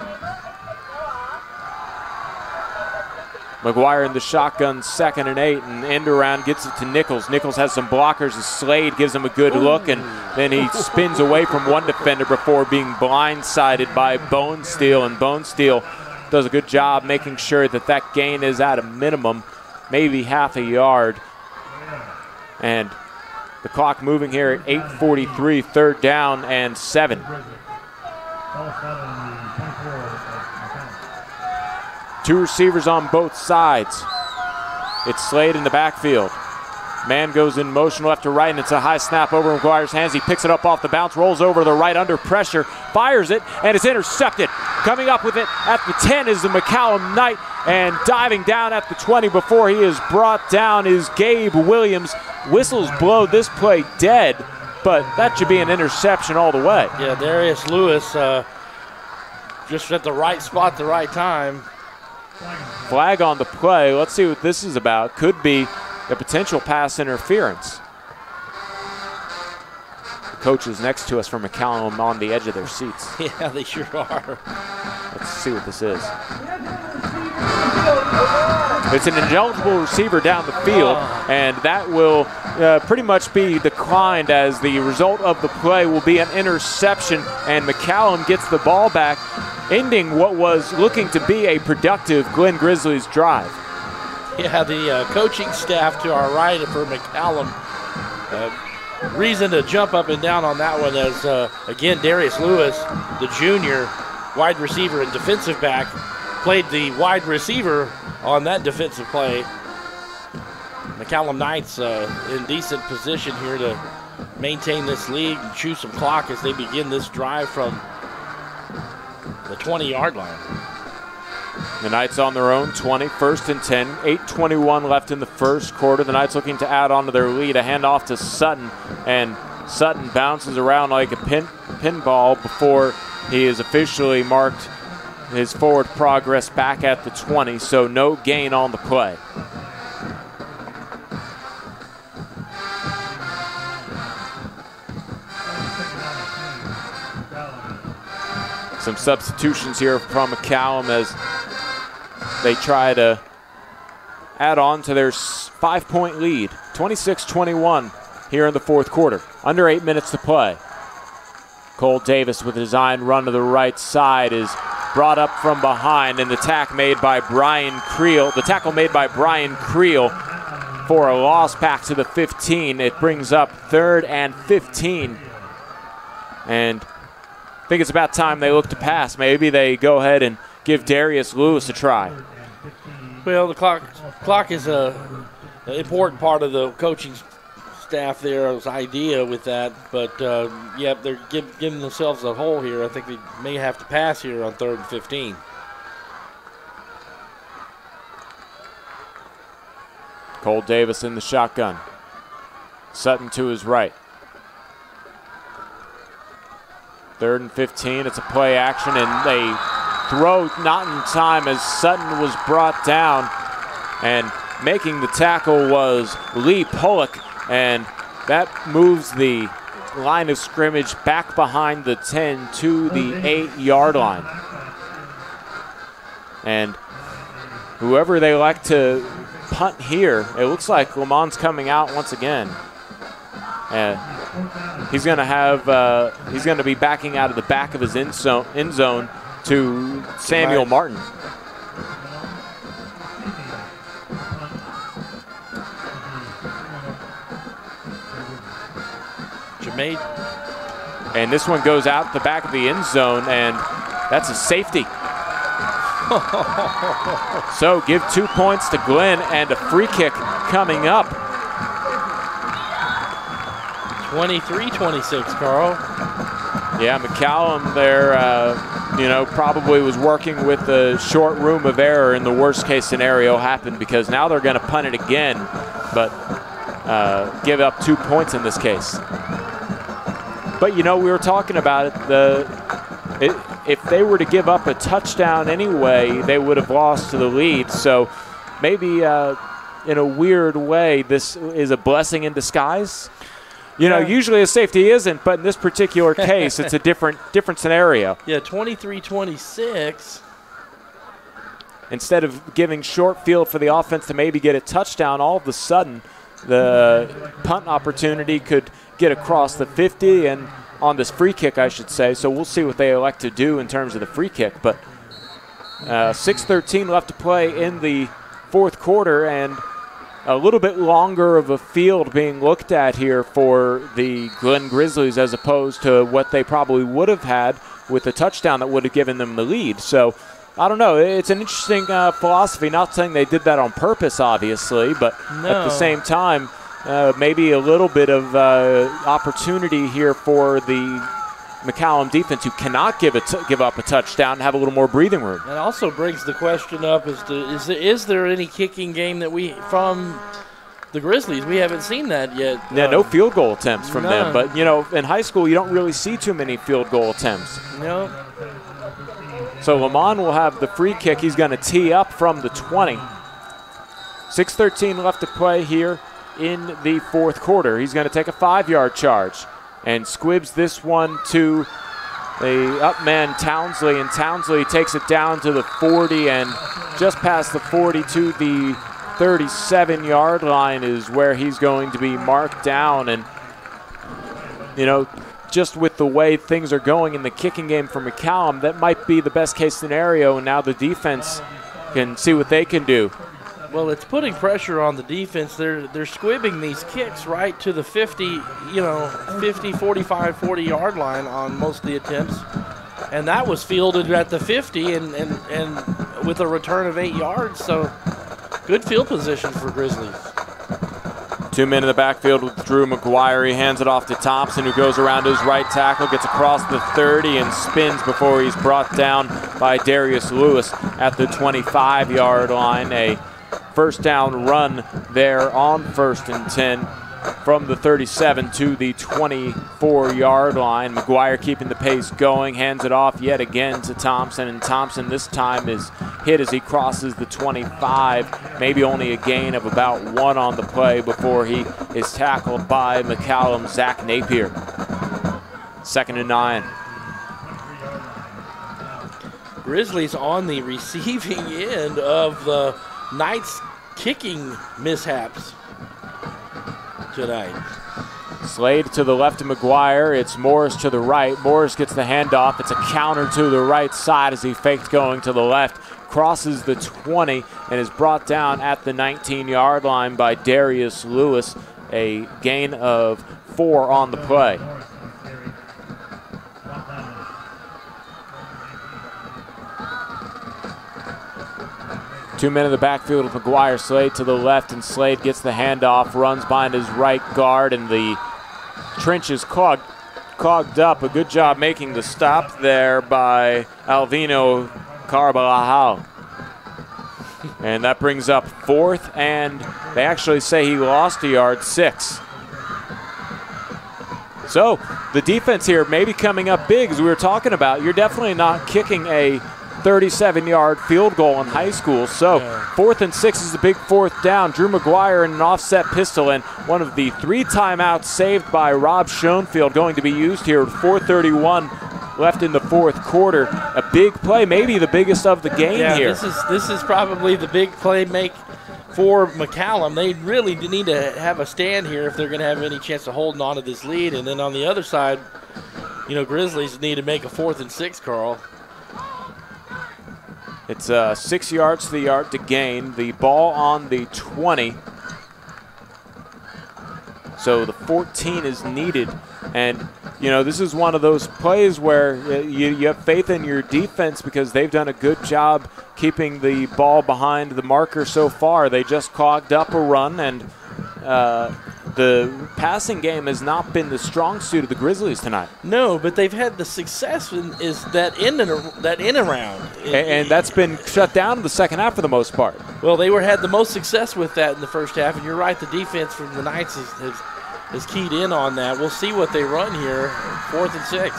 McGuire in the shotgun, 2nd and 8, and end around gets it to Nichols. Nichols has some blockers as Slade gives him a good look, and then he spins away from one defender before being blindsided by Bonesteel, and Bonesteel does a good job making sure that that gain is at a minimum, maybe half a yard. And the clock moving here at 8:43, 3rd down and 7. Two receivers on both sides. It's Slade in the backfield. Man goes in motion left to right, and it's a high snap over McGuire's hands. He picks it up off the bounce, rolls over to the right under pressure, fires it, and it's intercepted. Coming up with it at the 10 is the McCallum Knight, and diving down at the 20 before he is brought down is Gabe Williams. Whistles blow this play dead, but that should be an interception all the way. Yeah, Darius Lewis just at the right spot at the right time. Flag on the play. Let's see what this is about. Could be a potential pass interference. The coaches next to us from McCallum on the edge of their seats. Yeah, they sure are. Let's see what this is. It's an ineligible receiver down the field, and that will pretty much be declined as the result of the play will be an interception, and McCallum gets the ball back, ending what was looking to be a productive Glen Grizzlies drive. Yeah, the coaching staff to our right for McCallum, reason to jump up and down on that one as, again, Darius Lewis, the junior wide receiver and defensive back, played the wide receiver on that defensive play. McCallum Knights in decent position here to maintain this lead and chew some clock as they begin this drive from the 20-yard line. The Knights on their own 20, 1st and 10, 8:21 left in the first quarter. The Knights looking to add on to their lead. A handoff to Sutton, and Sutton bounces around like a pinball before he is officially marked his forward progress back at the 20, so no gain on the play. Some substitutions here from McCallum as they try to add on to their 5-point lead, 26-21 here in the fourth quarter. Under 8 minutes to play. Cole Davis with a design run to the right side is brought up from behind, and the tackle made by Brian Creel. The tackle made by Brian Creel for a loss back to the 15. It brings up 3rd and 15. And I think it's about time they look to pass. Maybe they go ahead and give Darius Lewis a try. Well, the clock is an important part of the coaching staff there's idea with that, but yeah, they're giving themselves a hole here. I think they may have to pass here on 3rd and 15. Cole Davis in the shotgun. Sutton to his right. 3rd and 15. It's a play action, and they throw not in time as Sutton was brought down. And making the tackle was Lee Pollock, and that moves the line of scrimmage back behind the 10 to the 8-yard line. And whoever they like to punt here, it looks like Lamont's coming out once again. He's going to be backing out of the back of his end zone to Samuel Martin. And this one goes out the back of the end zone, and that's a safety. So give 2 points to Glenn and a free kick coming up. 23-26, Karl. Yeah, McCallum there, probably was working with the short room of error, and the worst case scenario happened because now they're going to punt it again, but give up 2 points in this case. But, we were talking about it. If they were to give up a touchdown anyway, they would have lost to the lead. So maybe in a weird way, this is a blessing in disguise. Usually a safety isn't, but in this particular case, it's a different scenario. Yeah, 23-26. Instead of giving short field for the offense to maybe get a touchdown, all of a sudden the punt opportunity could get across the 50 and on this free kick, I should say. So we'll see what they elect to do in terms of the free kick. But 6:13 left to play in the fourth quarter, and a little bit longer of a field being looked at here for the Glen Grizzlies as opposed to what they probably would have had with a touchdown that would have given them the lead. So I don't know. It's an interesting philosophy. Not saying they did that on purpose, obviously, but at the same time, maybe a little bit of opportunity here for the McCallum defense, who cannot give up a touchdown and have a little more breathing room. It also brings the question up as to is there any kicking game that from the Grizzlies? We haven't seen that yet. Yeah, no field goal attempts from them. But, in high school, you don't really see too many field goal attempts. No. So Lamont will have the free kick. He's going to tee up from the 20. 6:13 left to play here in the fourth quarter. He's going to take a 5-yard charge and squibs this one to the up man Townsley, and Townsley takes it down to the 40, and just past the 40 to the 37-yard line is where he's going to be marked down. And just with the way things are going in the kicking game for McCallum, that might be the best case scenario, and now the defense can see what they can do. Well, it's putting pressure on the defense. They're squibbing these kicks right to the 50, 45, 40-yard line on most of the attempts. And that was fielded at the 50 and with a return of 8 yards. So good field position for Grizzlies. 2 men in the backfield with Drew McGuire. He hands it off to Thompson, who goes around his right tackle, gets across the 30 and spins before he's brought down by Darius Lewis at the 25-yard line. A first down run there on 1st and 10 from the 37 to the 24-yard line. McGuire keeping the pace going, hands it off yet again to Thompson, and Thompson this time is hit as he crosses the 25, maybe only a gain of about 1 on the play before he is tackled by McCallum Zach Napier. 2nd and 9. Grizzlies on the receiving end of the Knights kicking mishaps tonight. Slade to the left of McGuire. It's Morris to the right. Morris gets the handoff. It's a counter to the right side as he fakes going to the left. Crosses the 20 and is brought down at the 19-yard line by Darius Lewis. A gain of 4 on the play. 2 men in the backfield with McGuire. Slade to the left, and Slade gets the handoff, runs behind his right guard, and the trench is clogged up. A good job making the stop there by Alvino Carbalajal. And that brings up 4th, and they actually say he lost a yard, 6. So the defense here may be coming up big, as we were talking about. You're definitely not kicking a 37-yard field goal in high school. So 4th and 6 is the big 4th down. Drew McGuire in an offset pistol, and one of the 3 timeouts saved by Rob Schoenfield going to be used here with 4:31 left in the 4th quarter. A big play, maybe the biggest of the game here. This is probably the big play make for McCallum. They really need to have a stand here if they're going to have any chance of holding on to this lead. And then on the other side, you know, Grizzlies need to make a 4th and 6, Karl. It's 6 yards to the yard to gain. The ball on the 20. So the 14 is needed. And, you know, this is one of those plays where you have faith in your defense because they've done a good job keeping the ball behind the marker so far. They just clogged up a run, and the passing game has not been the strong suit of the Grizzlies tonight. No, but they've had the success is that in around. And that's been shut down in the second half for the most part. Well, they had the most success with that in the first half, and you're right, the defense from the Knights is keyed in on that. We'll see what they run here, 4th and 6.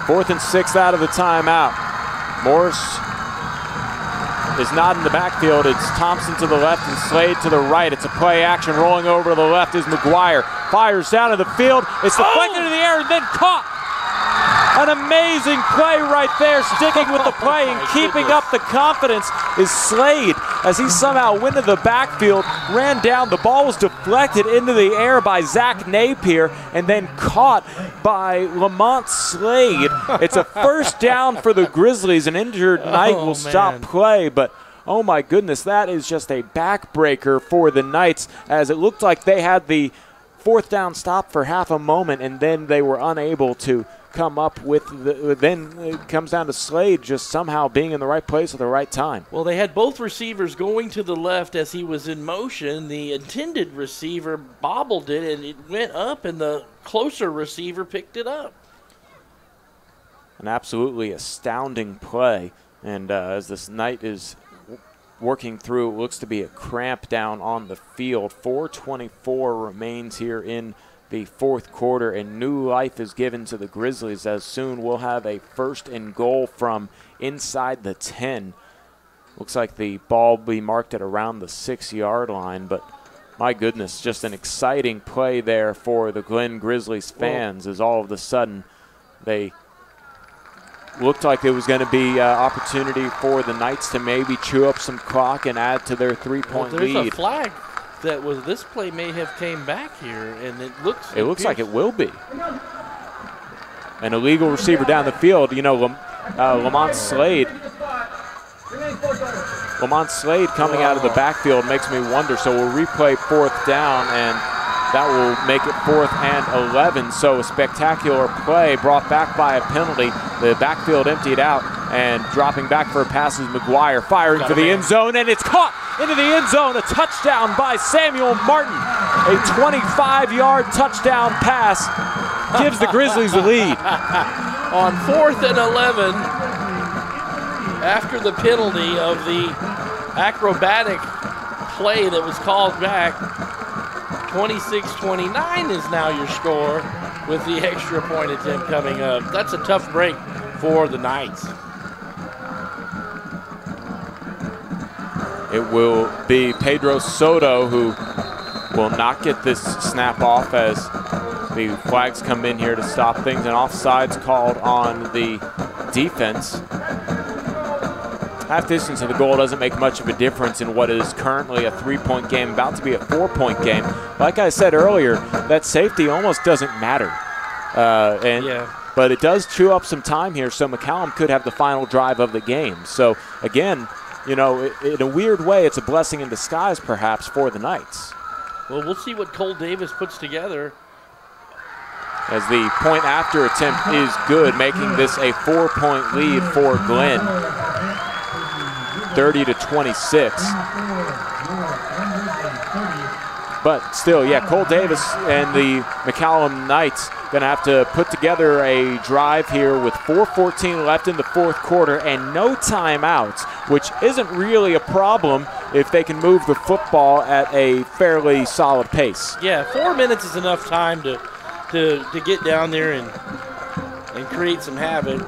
4th and 6 out of the timeout. Morris is not in the backfield. It's Thompson to the left and Slade to the right. It's a play action. Rolling over to the left is McGuire. Fires down to the field. It's deflected into the air and then caught. An amazing play right there. Sticking with the play and keeping up the confidence is Slade as he somehow went to the backfield, ran down. The ball was deflected into the air by Zach Napier and then caught by Lamont Slade. It's a first down for the Grizzlies. An injured Knight will stop play, but oh my goodness, that is just a backbreaker for the Knights, as it looked like they had the 4th down stop for half a moment and then they were unable to come up with then it comes down to Slade just somehow being in the right place at the right time. Well, they had both receivers going to the left as he was in motion. The intended receiver bobbled it and it went up, and the closer receiver picked it up. An absolutely astounding play, and as this Knight is working through, it looks to be a cramp down on the field. 4:24 remains here in the 4th quarter, and new life is given to the Grizzlies as soon we'll have a 1st and goal from inside the 10. Looks like the ball will be marked at around the 6-yard line, but my goodness, just an exciting play there for the Glen Grizzlies fans, as all of a sudden they looked like there was going to be opportunity for the Knights to maybe chew up some clock and add to their 3-point lead. There's a flag that was this play may have came back here, and it looks like it will be. An illegal receiver down the field. You know, Lamont Slade coming out of the backfield makes me wonder. So we'll replay 4th down, and that will make it 4th and 11. So a spectacular play brought back by a penalty. The backfield emptied out, and dropping back for a pass is McGuire, firing for the end zone, and it's caught into the end zone. A touchdown by Samuel Martin. A 25-yard touchdown pass gives the Grizzlies the lead. On 4th and 11, after the penalty of the acrobatic play that was called back, 26-29 is now your score with the extra point attempt coming up. That's a tough break for the Knights. It will be Pedro Soto who will not get this snap off as the flags come in here to stop things, and offsides called on the defense. Half distance of the goal doesn't make much of a difference in what is currently a 3-point game, about to be a 4-point game. Like I said earlier, that safety almost doesn't matter. But it does chew up some time here, so McCallum could have the final drive of the game. So again, you know, in a weird way, it's a blessing in disguise perhaps for the Knights. Well, we'll see what Cole Davis puts together. As the point after attempt is good, making this a 4-point lead for Glenn. 30-26. But still, yeah, Cole Davis and the McCallum Knights going to have to put together a drive here with 4:14 left in the fourth quarter and no timeouts, which isn't really a problem if they can move the football at a fairly solid pace. Yeah, 4 minutes is enough time to get down there and create some havoc.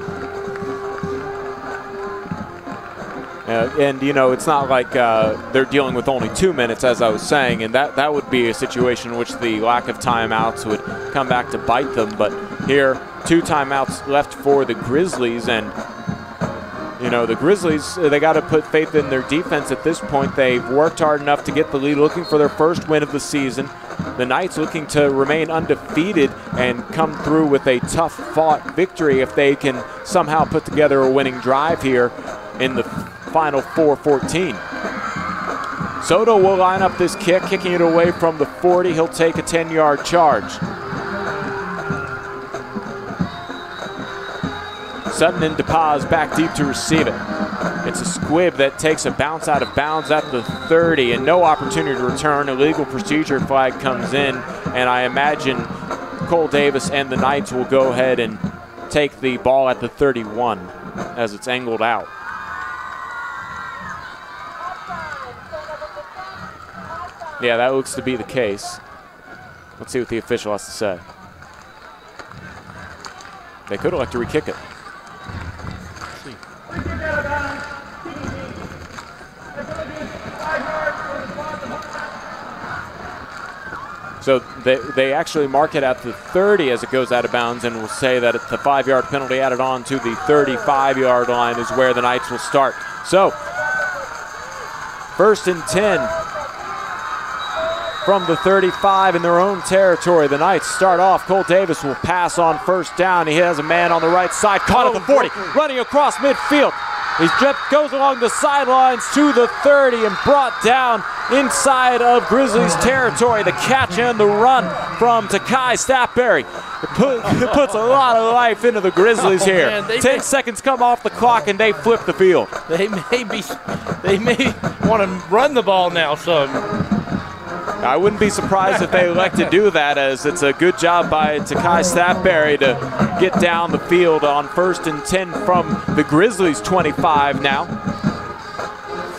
And, you know, it's not like they're dealing with only 2 minutes, as I was saying, and that would be a situation in which the lack of timeouts would come back to bite them. But here, 2 timeouts left for the Grizzlies, and, you know, the Grizzlies, they got to put faith in their defense at this point. They've worked hard enough to get the lead, looking for their first win of the season. The Knights looking to remain undefeated and come through with a tough-fought victory if they can somehow put together a winning drive here in the final 4:14. Soto will line up this kick, kicking it away from the 40. He'll take a 10-yard charge. Sutton and DePaz back deep to receive it. It's a squib that takes a bounce out of bounds at the 30 and no opportunity to return. Illegal procedure flag comes in, and I imagine Cole Davis and the Knights will go ahead and take the ball at the 31 as it's angled out. Yeah, that looks to be the case. Let's see what the official has to say. They could elect to re-kick it. So they actually mark it at the 30 as it goes out of bounds, and will say that it's the 5-yard penalty added on to the 35-yard line is where the Knights will start. So, 1st and 10 from the 35 in their own territory. The Knights start off. Cole Davis will pass on 1st down. He has a man on the right side, caught at the 40, running across midfield. He just goes along the sidelines to the 30 and brought down inside of Grizzlies territory. The catch and the run from Takai Statberry. It puts a lot of life into the Grizzlies here. Man, 10 seconds come off the clock and they flip the field. They may want to run the ball now some. I wouldn't be surprised if they elect to do that, as it's a good job by Takai Statberry to get down the field on 1st and 10 from the Grizzlies 25 now.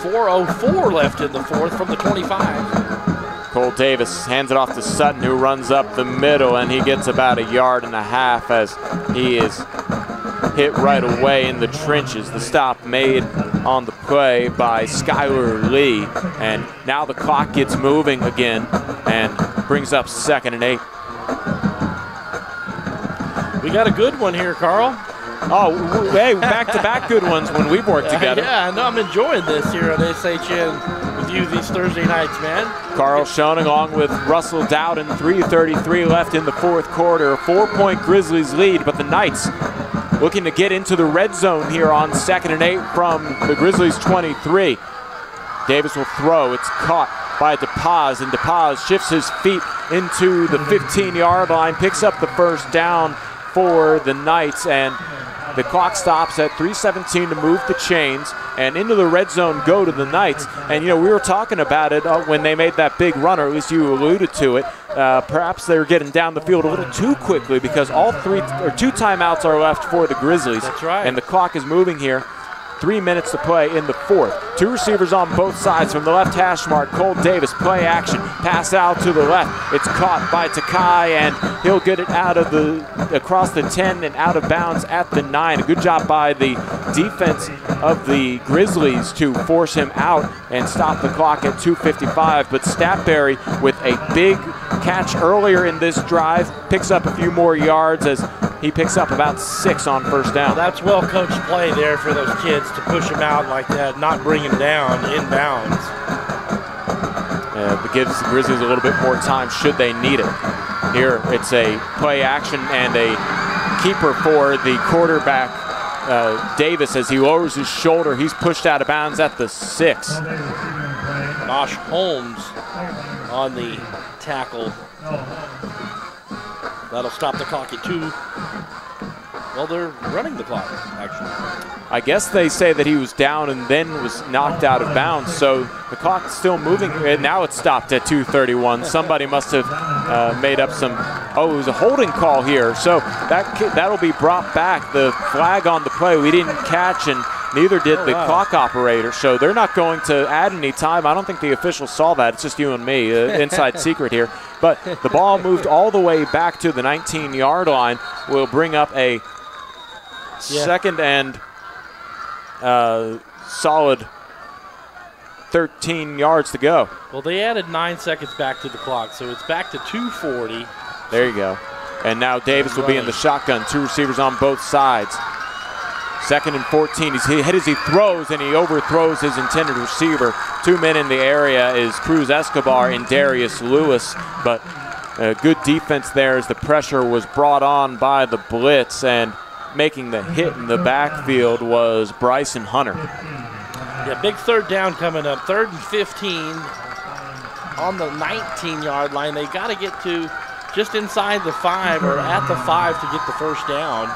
4:04 left in the fourth from the 25. Cole Davis hands it off to Sutton, who runs up the middle, and he gets about 1.5 yards as he is hit right away in the trenches. The stop made on the play by Skylar Lee, and now the clock gets moving again and brings up 2nd and 8. We got a good one here, Karl. Oh, hey, back-to-back good ones when we've worked together. Yeah, no, I'm enjoying this here on SHN with you these Thursday nights, man. Karl Schoening along with Russell Dowden, 3:33 left in the fourth quarter. A 4-point Grizzlies lead, but the Knights looking to get into the red zone here on 2nd and 8 from the Grizzlies 23. Davis will throw. It's caught by DePaz, and DePaz shifts his feet into the 15-yard line, picks up the 1st down for the Knights, and the clock stops at 3:17 to move the chains, and into the red zone go to the Knights. And, you know, we were talking about it when they made that big run, or at least you alluded to it. Perhaps they were getting down the field a little too quickly, because 2 timeouts are left for the Grizzlies. That's right. And the clock is moving here. 3 minutes to play in the fourth. 2 receivers on both sides. From the left hash mark, Cole Davis, play action, pass out to the left. It's caught by Takai, and he'll get it out of across the 10 and out of bounds at the 9. A good job by the defense of the Grizzlies to force him out and stop the clock at 2:55. But Statberry, with a big catch earlier in this drive, picks up a few more yards as he picks up about 6 on 1st down. Well, that's well-coached play there for those kids to push him out like that, not bring him down inbounds. It gives the Grizzlies a little bit more time should they need it. Here it's a play action and a keeper for the quarterback, Davis, as he lowers his shoulder. He's pushed out of bounds at the 6. Josh Holmes on the tackle. That'll stop the clock at 2. Well, they're running the clock, actually. I guess they say that he was down and then was knocked out of bounds, so the clock's still moving, and now it's stopped at 2:31. Somebody must have made up some, it was a holding call here, so that'll be brought back. The flag on the play we didn't catch, and neither did the clock operator, so they're not going to add any time. I don't think the officials saw that. It's just you and me, inside secret here. But the ball moved all the way back to the 19-yard line. We'll bring up a second and solid 13 yards to go. Well, they added 9 seconds back to the clock, so it's back to 2:40. There you go. And now Davis will be in the shotgun. 2 receivers on both sides. 2nd and 14. He's hit as he throws, and he overthrows his intended receiver. 2 men in the area is Cruz Escobar and Darius Lewis, but good defense there as the pressure was brought on by the blitz, and making the hit in the backfield was Bryson Hunter. Yeah, big third down coming up. 3rd and 15 on the 19-yard line. They got to get to just inside the 5 or at the 5 to get the first down.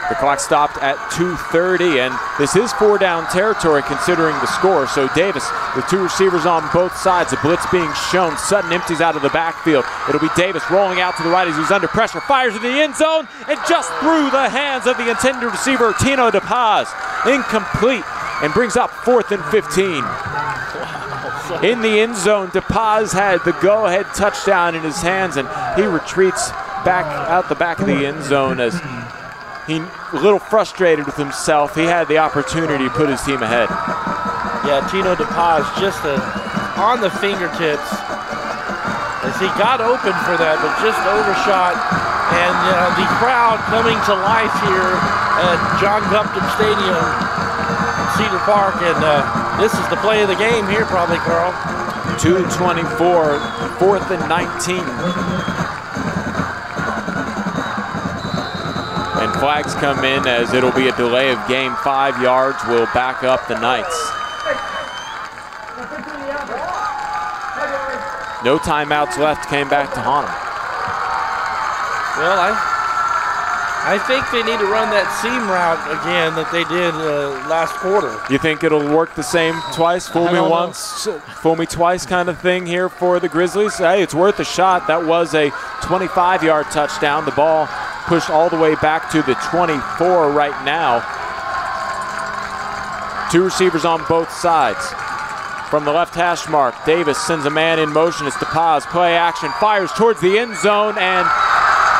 The clock stopped at 2:30, and this is 4-down territory considering the score. So Davis with 2 receivers on both sides. The blitz being shown. Sutton empties out of the backfield. It'll be Davis rolling out to the right as he's under pressure. Fires in the end zone and just through the hands of the intended receiver, Tino DePaz. Incomplete, and brings up 4th and 15. In the end zone, DePaz had the go-ahead touchdown in his hands, and he retreats back out the back of the end zone as he a little frustrated with himself. He had the opportunity to put his team ahead. Yeah, Tino DePaz just on the fingertips as he got open for that, but just overshot. And the crowd coming to life here at John Gupton Stadium, Cedar Park, and this is the play of the game here probably, Karl. 2:24, 4th and 19. And flags come in as it'll be a delay of game. 5 yards will back up the Knights. No timeouts left, came back to haunt them. Well, I think they need to run that seam route again that they did last quarter. You think it'll work the same twice? Fool me once, fool me twice kind of thing here for the Grizzlies? Hey, it's worth a shot. That was a 25-yard touchdown. The ball pushed all the way back to the 24 right now. 2 receivers on both sides. From the left hash mark, Davis sends a man in motion. It's DePaz, play action, fires towards the end zone, and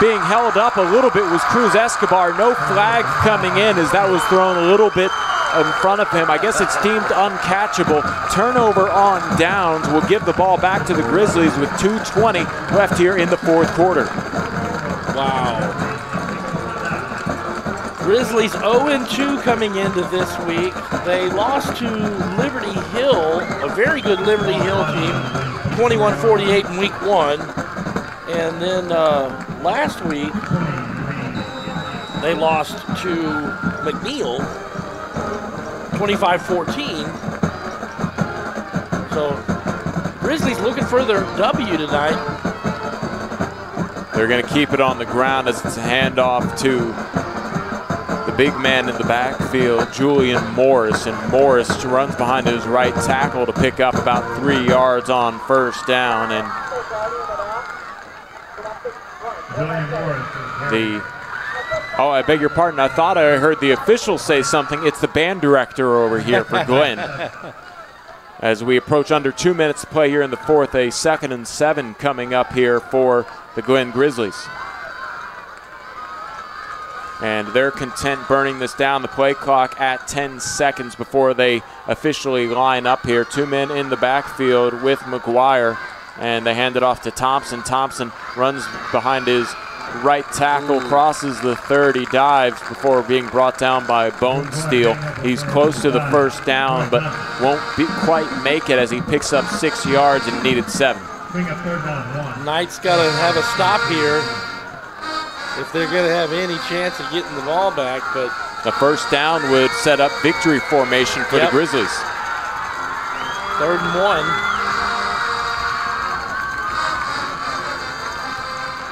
being held up a little bit was Cruz Escobar. No flag coming in as that was thrown a little bit in front of him. I guess it's deemed uncatchable. Turnover on downs will give the ball back to the Grizzlies with 2:20 left here in the 4th quarter. Wow. Grizzlies 0-2 coming into this week. They lost to Liberty Hill, a very good Liberty Hill team, 21-48 in week 1. And then last week, they lost to McNeil, 25-14. So Grizzlies looking for their W tonight. They're going to keep it on the ground as it's a handoff to the big man in the backfield, Julian Morris, and Morris runs behind his right tackle to pick up about 3 yards on first down. And I beg your pardon, I thought I heard the official say something. It's the band director over here for Glenn. As we approach under 2 minutes to play here in the 4th, a 2nd and 7 coming up here for the Glenn Grizzlies. And they're content burning this down, the play clock at 10 seconds before they officially line up here. 2 men in the backfield with McGuire, and they hand it off to Thompson. Thompson runs behind his right tackle, crosses the 30, dives before being brought down by Bone Steel. He's close to the first down, but won't quite make it as he picks up 6 yards and needed 7. Knights got to have a stop here if they're going to have any chance of getting the ball back. But the first down would set up victory formation for the Grizzlies. 3rd and 1.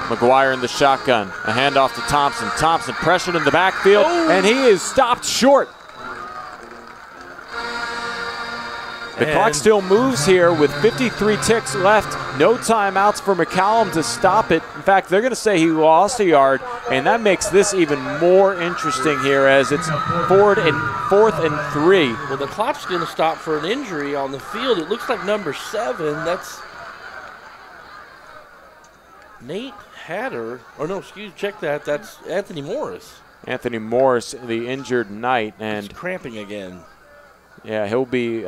McGuire in the shotgun. A handoff to Thompson. Thompson pressured in the backfield, and he is stopped short. The clock still moves here with 53 ticks left. No timeouts for McCallum to stop it. In fact, they're going to say he lost a yard, and that makes this even more interesting here as it's fourth and 3. Well, the clock's going to stop for an injury on the field. It looks like number 7. That's Nate Hatter. Or no, check that. That's Anthony Morris. Anthony Morris, the injured Knight, and he's cramping again. Yeah, he'll be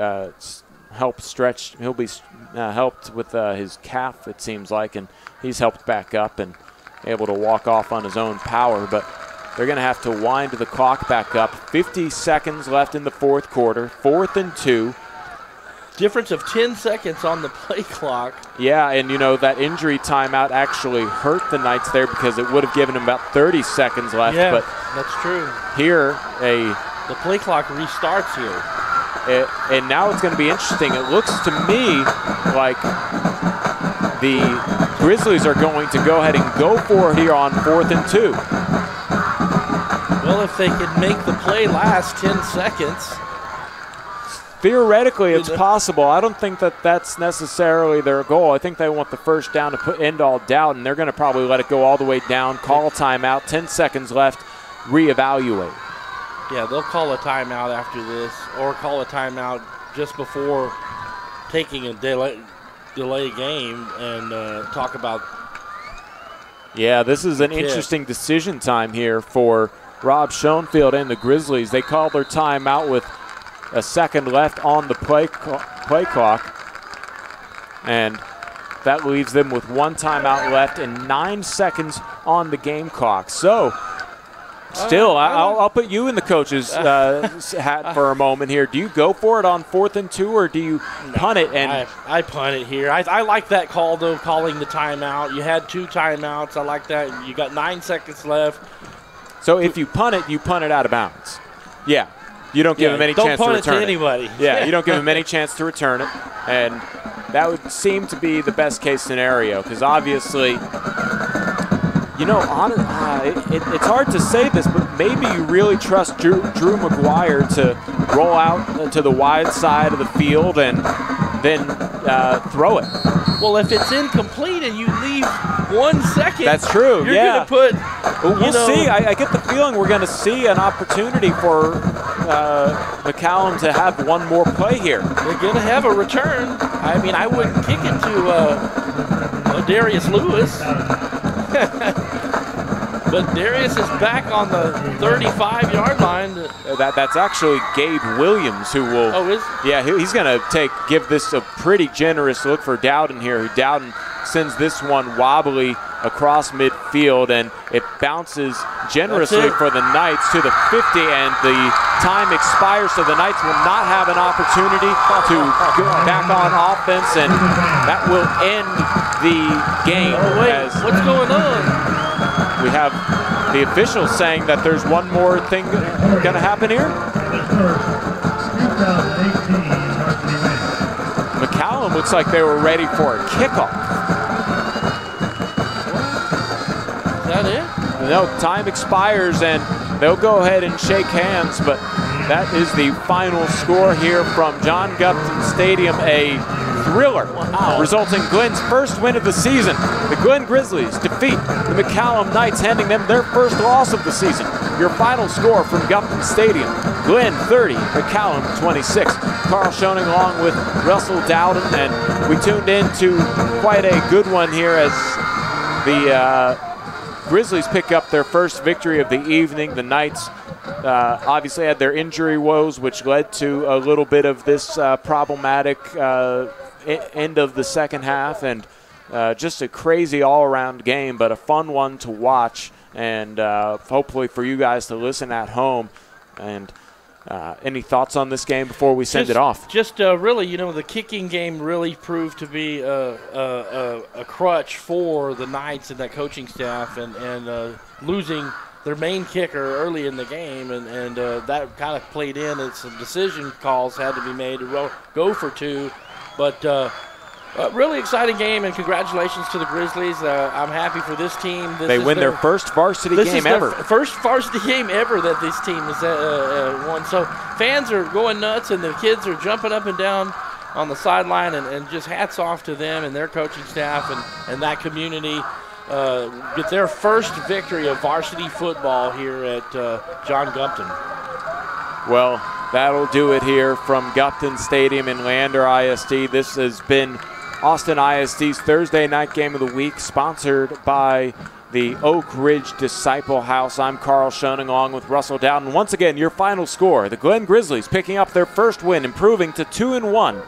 helped stretched. He'll be helped with his calf, it seems like, and he's helped back up and able to walk off on his own power. But they're going to have to wind the clock back up. 50 seconds left in the fourth quarter. 4th and 2. Difference of 10 seconds on the play clock. Yeah, and you know that injury timeout actually hurt the Knights there because it would have given them about 30 seconds left. Yeah, but that's true. Here, the play clock restarts here. And now it's going to be interesting. It looks to me like the Grizzlies are going to go ahead and go for it here on 4th and 2. Well, if they could make the play last 10 seconds. Theoretically, it's possible. I don't think that that's necessarily their goal. I think they want the first down to end all doubt, and they're going to probably let it go all the way down, call a timeout, 10 seconds left, reevaluate. Yeah, they'll call a timeout after this, or call a timeout just before taking a delay game and talk about. Yeah, this is an interesting decision time here for Rob Schoenfield and the Grizzlies. They called their timeout with a second left on the play clock, and that leaves them with 1 timeout left and 9 seconds on the game clock. So. Still, I'll put you in the coach's hat for a moment here. Do you go for it on 4th and 2, or do you punt it? And I punt it here. I like that call, though, calling the timeout. You had 2 timeouts. I like that. You got 9 seconds left. So if you punt it out of bounds. Yeah. You don't give him any chance to return it. Don't punt it to anybody. Yeah, you don't give him any chance to return it. And that would seem to be the best-case scenario because obviously – you know, it's hard to say this, but maybe you really trust Drew McGuire to roll out to the wide side of the field and then throw it. Well, if it's incomplete and you leave 1 second, that's true. You're going to put. We'll see. I get the feeling we're going to see an opportunity for McCallum to have one more play here. They're going to have a return. I mean, I wouldn't kick it to Darius Lewis. But Darius is back on the 35-yard line. That's actually Gabe Williams who will. Oh, is? Yeah, he's going to give this a pretty generous look for Dowden here. Dowden sends this one wobbly across midfield, and it bounces generously for the Knights to the 50, and the time expires, so the Knights will not have an opportunity to go back on offense, and that will end the game. Oh, wait, what's going on? We have the officials saying that there's one more thing going to happen here. McCallum looks like they were ready for a kickoff. Is that it? No, time expires and they'll go ahead and shake hands, but that is the final score here from John Gupton Stadium, a thriller, resulting in Glenn's first win of the season. The Glen Grizzlies defeat the McCallum Knights, handing them their first loss of the season. Your final score from Gupton Stadium: Glen 30, McCallum 26. Karl Schoening along with Russell Dowden, and we tuned in to quite a good one here as the Grizzlies pick up their first victory of the evening. The Knights obviously had their injury woes, which led to a little bit of this problematic end of the second half, and just a crazy all-around game, but a fun one to watch, and hopefully for you guys to listen at home. And any thoughts on this game before we send it off? Just really, you know, the kicking game really proved to be a crutch for the Knights and that coaching staff, and losing their main kicker early in the game, and that kind of played in. And some decision calls had to be made to go for 2, but Really exciting game, and congratulations to the Grizzlies. I'm happy for this team. They win their first varsity game ever. First varsity game ever that this team has won. So fans are going nuts, and the kids are jumping up and down on the sideline, and just hats off to them and their coaching staff and that community. Get their first victory of varsity football here at John Gumpton. Well, that'll do it here from Gupton Stadium in Leander ISD. This has been Austin ISD's Thursday night game of the week, sponsored by the Oak Ridge Disciple House. I'm Karl Schoening along with Russell Dowden. Once again, your final score, the Glen Grizzlies picking up their first win, improving to 2-1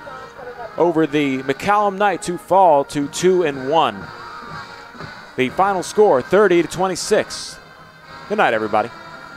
over the McCallum Knights, who fall to 2-1. The final score, 30-26. Good night, everybody.